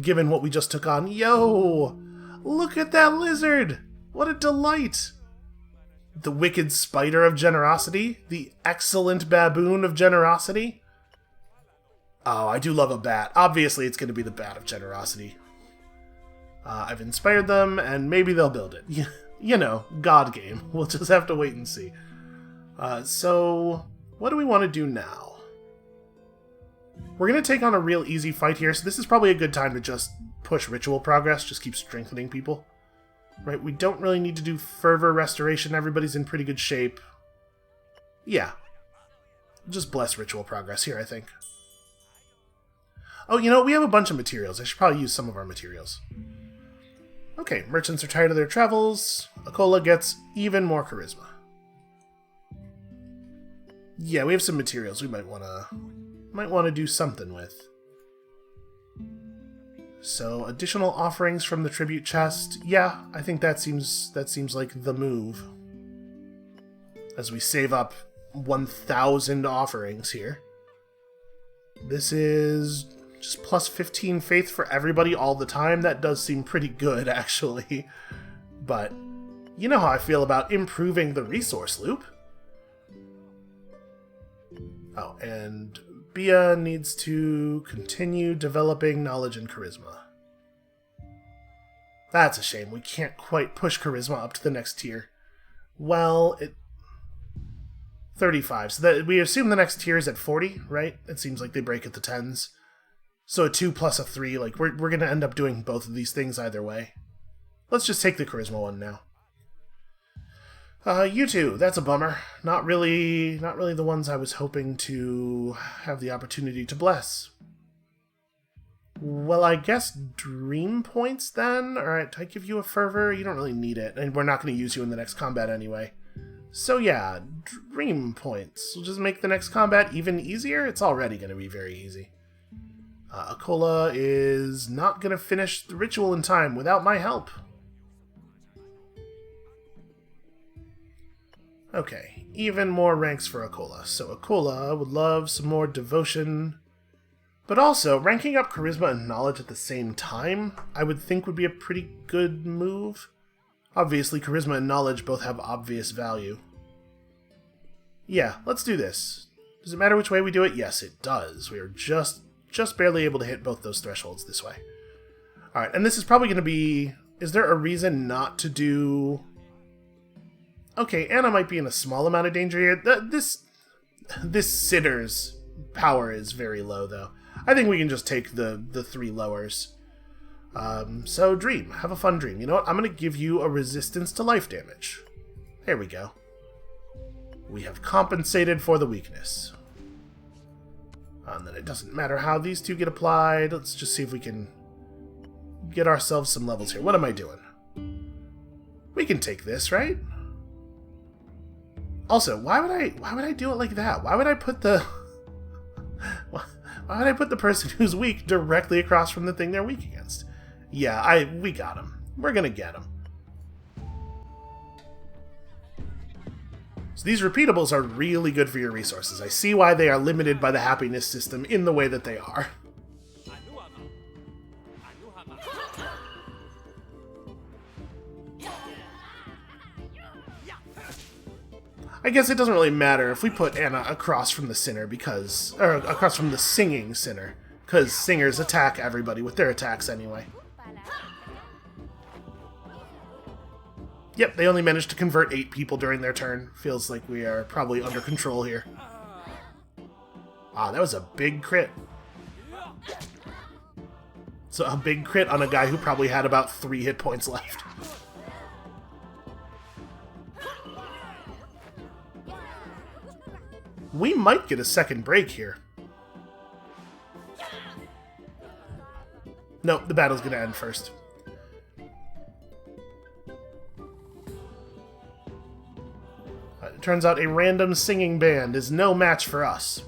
Given what we just took on. Yo! Look at that lizard! What a delight! The wicked spider of generosity? The excellent baboon of generosity? Oh, I do love a bat. Obviously, it's going to be the bat of generosity. I've inspired them, and maybe they'll build it. You know, God game. We'll just have to wait and see. So, what do we want to do now? We're going to take on a real easy fight here, so this is probably a good time to just push ritual progress, just keep strengthening people. Right, we don't really need to do fervor restoration, everybody's in pretty good shape. Yeah. Just bless ritual progress here, I think. Oh, you know, we have a bunch of materials. I should probably use some of our materials. Okay, merchants are tired of their travels. Akola gets even more charisma. Yeah, we have some materials we might want to do something with. So, additional offerings from the tribute chest. Yeah, I think that seems like the move. As we save up 1,000 offerings here. This is just plus 15 faith for everybody all the time. That does seem pretty good, actually. But you know how I feel about improving the resource loop. Oh, and Bia needs to continue developing knowledge and charisma. That's a shame. We can't quite push charisma up to the next tier. Well, 35. So we assume the next tier is at 40, right? It seems like they break at the 10s. So a 2 plus a 3, like we're going to end up doing both of these things either way. Let's just take the charisma one now. You two, that's a bummer. Not really the ones I was hoping to have the opportunity to bless. Well, I guess dream points then? Alright, I give you a fervor, you don't really need it, and we're not going to use you in the next combat anyway. So yeah, dream points. We'll just make the next combat even easier? It's already going to be very easy. Akola is not going to finish the ritual in time without my help. Okay, even more ranks for Akola. So Akola would love some more devotion. But also, ranking up charisma and knowledge at the same time, I would think would be a pretty good move. Obviously, charisma and knowledge both have obvious value. Yeah, let's do this. Does it matter which way we do it? Yes, it does. We are just barely able to hit both those thresholds this way. Alright, and this is probably going to be... Is there a reason not to do... Okay, Anna might be in a small amount of danger here. This sitter's power is very low, though. I think we can just take the 3 lowers. So, dream. Have a fun dream. You know what? I'm going to give you a resistance to life damage. There we go. We have compensated for the weakness. And then it doesn't matter how these two get applied. Let's just see if we can get ourselves some levels here. What am I doing? We can take this, right? Also, why would I do it like that? Why would I put the why would I put the person who's weak directly across from the thing they're weak against? Yeah, we got him. We're gonna get him. So these repeatables are really good for your resources. I see why they are limited by the happiness system in the way that they are. I guess it doesn't really matter if we put Anna across from the sinner or across from the singing sinner, because singers attack everybody with their attacks anyway. Yep, they only managed to convert 8 people during their turn. Feels like we are probably under control here. Ah, that was a big crit. So a big crit on a guy who probably had about 3 hit points left. We might get a second break here. No, the battle's gonna end first. It turns out a random singing band is no match for us.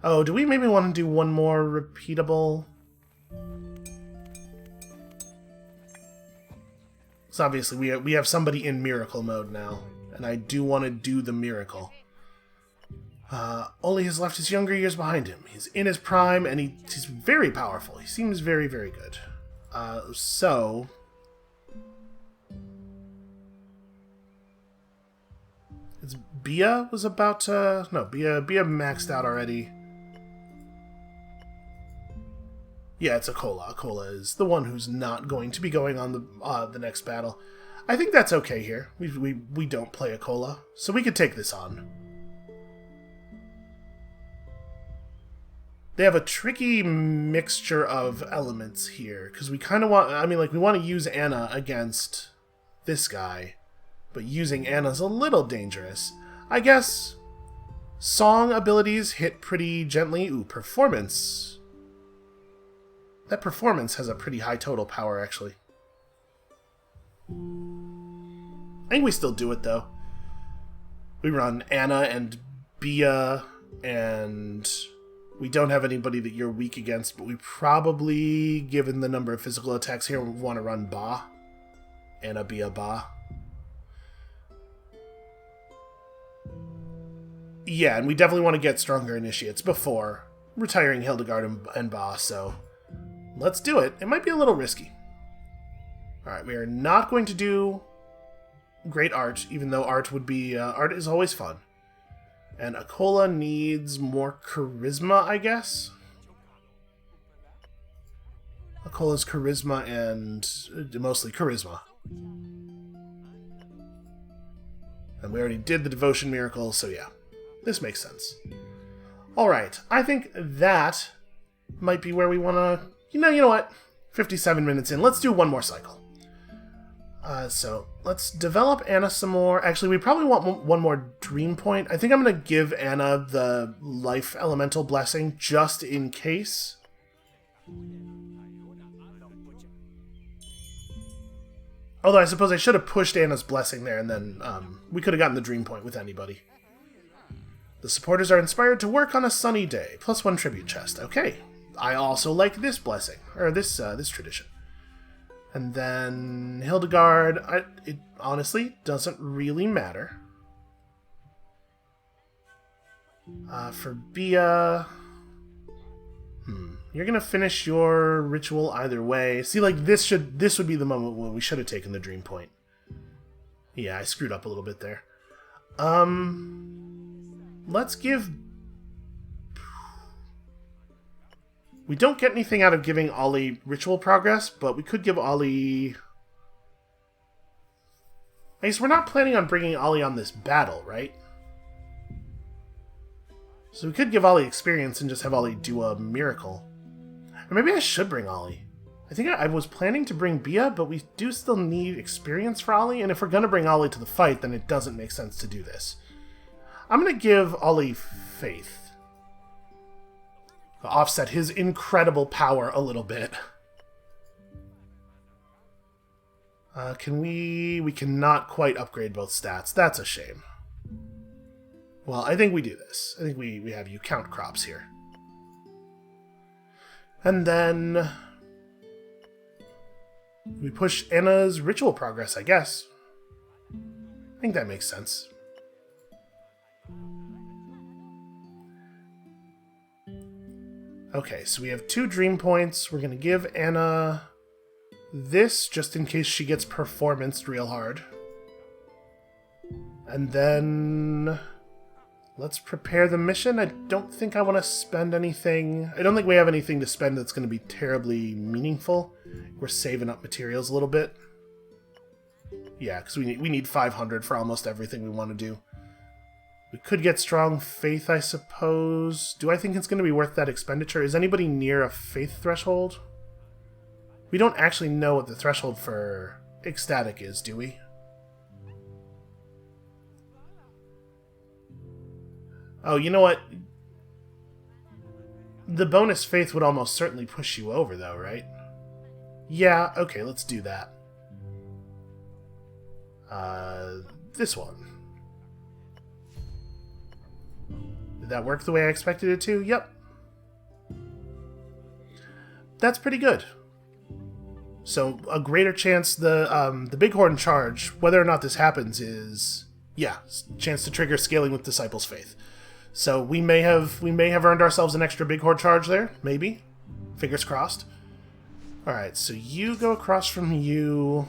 Oh, do we maybe want to do one more repeatable? So obviously we have somebody in miracle mode now, and I do want to do the miracle. Oli has left his younger years behind him. He's in his prime, and he's very powerful. He seems very, very good. So... Bia was about to... No, Bia maxed out already. Yeah, it's Akola. Akola is the one who's not going to be going on the next battle. I think that's okay here. We don't play Akola, so we could take this on. They have a tricky mixture of elements here, because we kind of want... I mean, like, we want to use Anna against this guy, but using Anna's a little dangerous. I guess song abilities hit pretty gently. Ooh, performance. That performance has a pretty high total power, actually. I think we still do it, though. We run Anna and Bia, and we don't have anybody that you're weak against, but we probably, given the number of physical attacks here, we want to run Ba. Anna, Bia, Ba. Yeah, and we definitely want to get stronger initiates before retiring Hildegard and Ba, so let's do it. It might be a little risky. Alright, we are not going to do great art, even though art would be... art is always fun. And Akola needs more charisma, I guess? Akola's charisma and... mostly charisma. And we already did the devotion miracle, so yeah. This makes sense. Alright, I think that might be where we want to... You know what? 57 minutes in. Let's do one more cycle. So, let's develop Anna some more. Actually, we probably want one more dream point. I think I'm going to give Anna the life elemental blessing just in case. Although I suppose I should have pushed Anna's blessing there, and then we could have gotten the dream point with anybody. The supporters are inspired to work on a sunny day. +1 tribute chest. Okay. I also like this blessing. Or this tradition. And then Hildegard. It honestly doesn't really matter. For Bia... You're gonna finish your ritual either way. See, like, this would be the moment when we should have taken the dream point. Yeah, I screwed up a little bit there. Let's give... We don't get anything out of giving Ollie ritual progress, but we could give Ollie... I guess we're not planning on bringing Ollie on this battle, right? So we could give Ollie experience and just have Ollie do a miracle. Or maybe I should bring Ollie. I think I was planning to bring Bia, but we do still need experience for Ollie, and if we're going to bring Ollie to the fight, then it doesn't make sense to do this. I'm going to give Ollie faith. To offset his incredible power a little bit. We cannot quite upgrade both stats. That's a shame. Well, I think we do this. I think we have you count crops here. And then... we push Anna's ritual progress, I guess. I think that makes sense. Okay, so we have 2 dream points. We're going to give Anna this, just in case she gets performanced real hard. And then... let's prepare the mission. I don't think I want to spend anything... I don't think we have anything to spend that's going to be terribly meaningful. We're saving up materials a little bit. Yeah, because we need 500 for almost everything we want to do. We could get strong faith, I suppose. Do I think it's going to be worth that expenditure? Is anybody near a faith threshold? We don't actually know what the threshold for ecstatic is, do we? Oh, you know what? The bonus faith would almost certainly push you over, though, right? Yeah, okay, let's do that. This one. Did that work the way I expected it to? Yep. That's pretty good. So, a greater chance the Bighorn charge, whether or not this happens, is... yeah, chance to trigger scaling with Disciples' Faith. So we may have earned ourselves an extra Bighorn charge there, maybe. Fingers crossed. Alright, so you go across from you.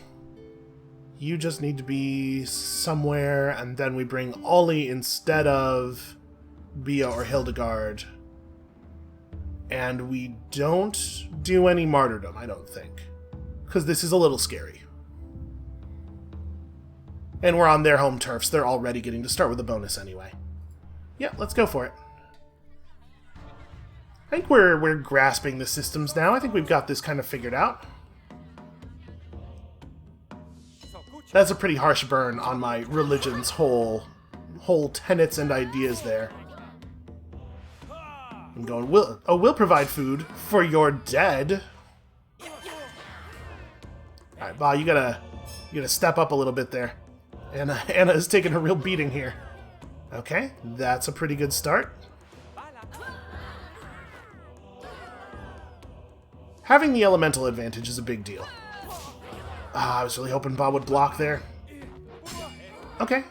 You just need to be somewhere, and then we bring Ollie instead of Bia or Hildegard. And we don't do any martyrdom, I don't think. Because this is a little scary. And we're on their home turf, so they're already getting to start with a bonus anyway. Yeah, let's go for it. I think we're grasping the systems now. I think we've got this kind of figured out. That's a pretty harsh burn on my religion's whole tenets and ideas there. I'm going, we'll provide food for your dead. Alright, Ba, you gotta step up a little bit there. Anna is taking a real beating here. Okay, that's a pretty good start. Having the elemental advantage is a big deal. I was really hoping Ba would block there. Okay.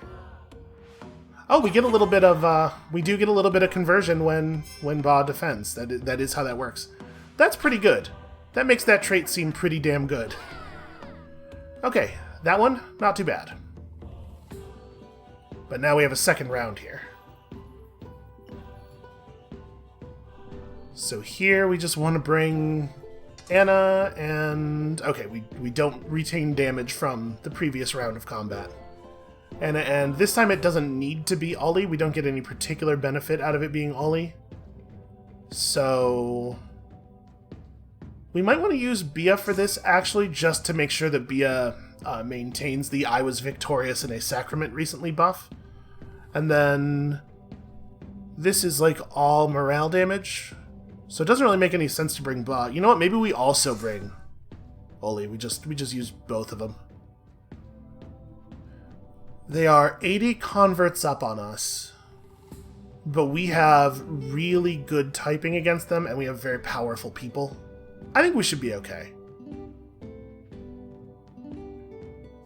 Oh, we get a little bit of, we do get a little bit of conversion when Ba defends. That is how that works. That's pretty good. That makes that trait seem pretty damn good. Okay, that one, not too bad. But now we have a second round here. So here we just want to bring Anna and... okay, we don't retain damage from the previous round of combat. And this time it doesn't need to be Ollie. We don't get any particular benefit out of it being Ollie. So... we might want to use Bia for this, actually, just to make sure that Bia maintains the I was victorious in a sacrament recently buff. And then this is like all morale damage. So it doesn't really make any sense to bring Ba. You know what? Maybe we also bring Ollie. We just use both of them. They are 80 converts up on us. But we have really good typing against them, and we have very powerful people. I think we should be okay.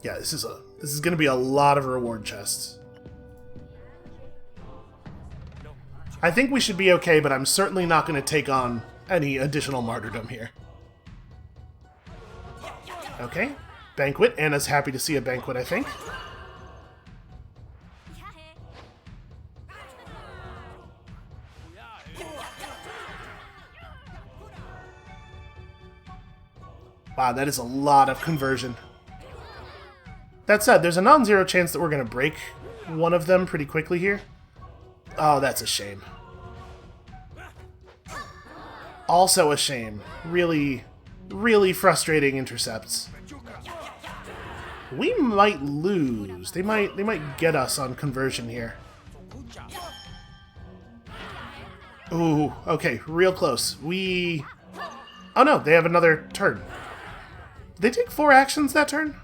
Yeah, this is going to be a lot of reward chests. I think we should be okay, but I'm certainly not going to take on any additional martyrdom here. Okay, banquet. Anna's happy to see a banquet, I think. Wow, that is a lot of conversion. That said, there's a non-zero chance that we're going to break one of them pretty quickly here. Oh, that's a shame. Also a shame. Really, really frustrating intercepts. We might lose. They might get us on conversion here. Ooh, okay, real close. Oh no, they have another turn. They take 4 actions that turn?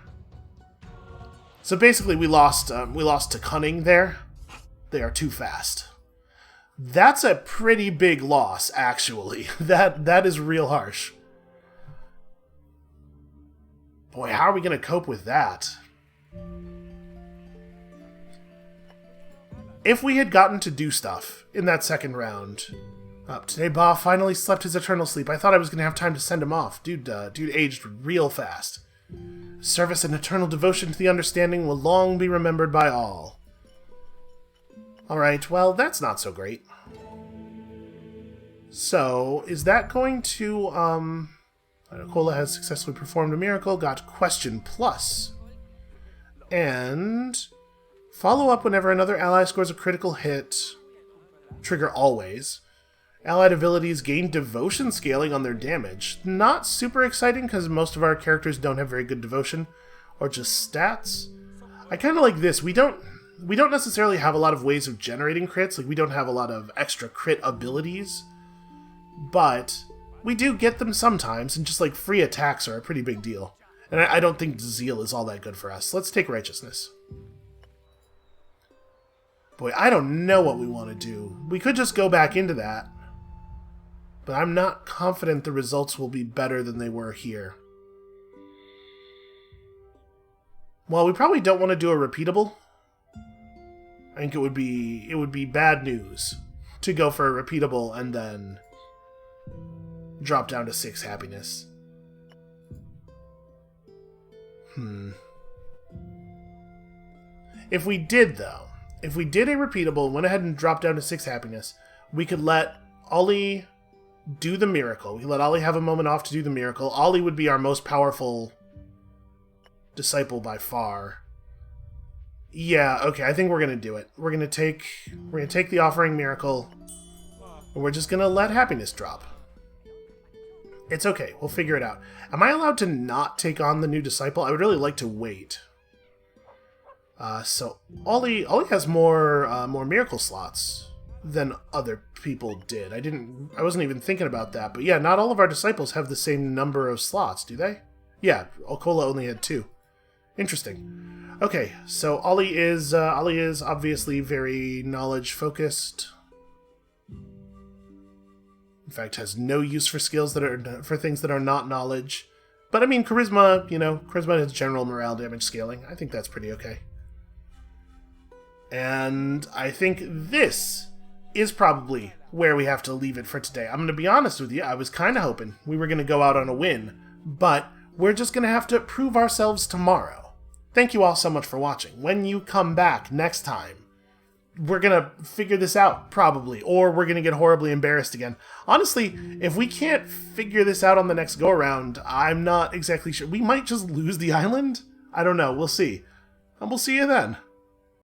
So basically we lost to Cunning there. They are too fast. That's a pretty big loss, actually. That is real harsh. Boy, how are we going to cope with that? If we had gotten to do stuff in that second round... today Ba finally slept his eternal sleep. I thought I was going to have time to send him off. Dude aged real fast. Service and eternal devotion to the understanding will long be remembered by all. Alright, well, that's not so great. So, is that going to, Kola has successfully performed a miracle, got question plus. And Follow up whenever another ally scores a critical hit. Trigger always. Allied abilities gain devotion scaling on their damage. Not super exciting because most of our characters don't have very good devotion, or just stats. I kind of like this. We don't necessarily have a lot of ways of generating crits. Like, we don't have a lot of extra crit abilities, but we do get them sometimes, and just like free attacks are a pretty big deal. And I don't think Zeal is all that good for us. Let's take Righteousness. Boy, I don't know what we want to do. We could just go back into that, but I'm not confident the results will be better than they were here. Well, we probably don't want to do a repeatable. I think it would be bad news to go for a repeatable and then drop down to 6 happiness. If we did, though, if we did a repeatable and went ahead and dropped down to 6 happiness, we could let Ollie do the miracle. We let Ollie have a moment off to do the miracle. Ollie would be our most powerful disciple by far. Yeah, okay, I think we're gonna do it. We're gonna take the offering miracle, and we're just gonna let happiness drop. It's okay, we'll figure it out. Am I allowed to not take on the new disciple? I would really like to wait. So Ollie has more miracle slots than other people did. I wasn't even thinking about that, but yeah, not all of our disciples have the same number of slots, do they? Yeah, Okola only had 2. Interesting. Okay, so Ollie is obviously very knowledge focused. In fact, has no use for skills for things that are not knowledge. But I mean, charisma, charisma has general morale damage scaling. I think that's pretty okay. And I think this is probably where we have to leave it for today. I'm going to be honest with you, I was kind of hoping we were going to go out on a win, but we're just going to have to prove ourselves tomorrow. Thank you all so much for watching. When you come back next time, we're going to figure this out, probably, or we're going to get horribly embarrassed again. Honestly, if we can't figure this out on the next go-around, I'm not exactly sure. We might just lose the island? I don't know. We'll see. And we'll see you then.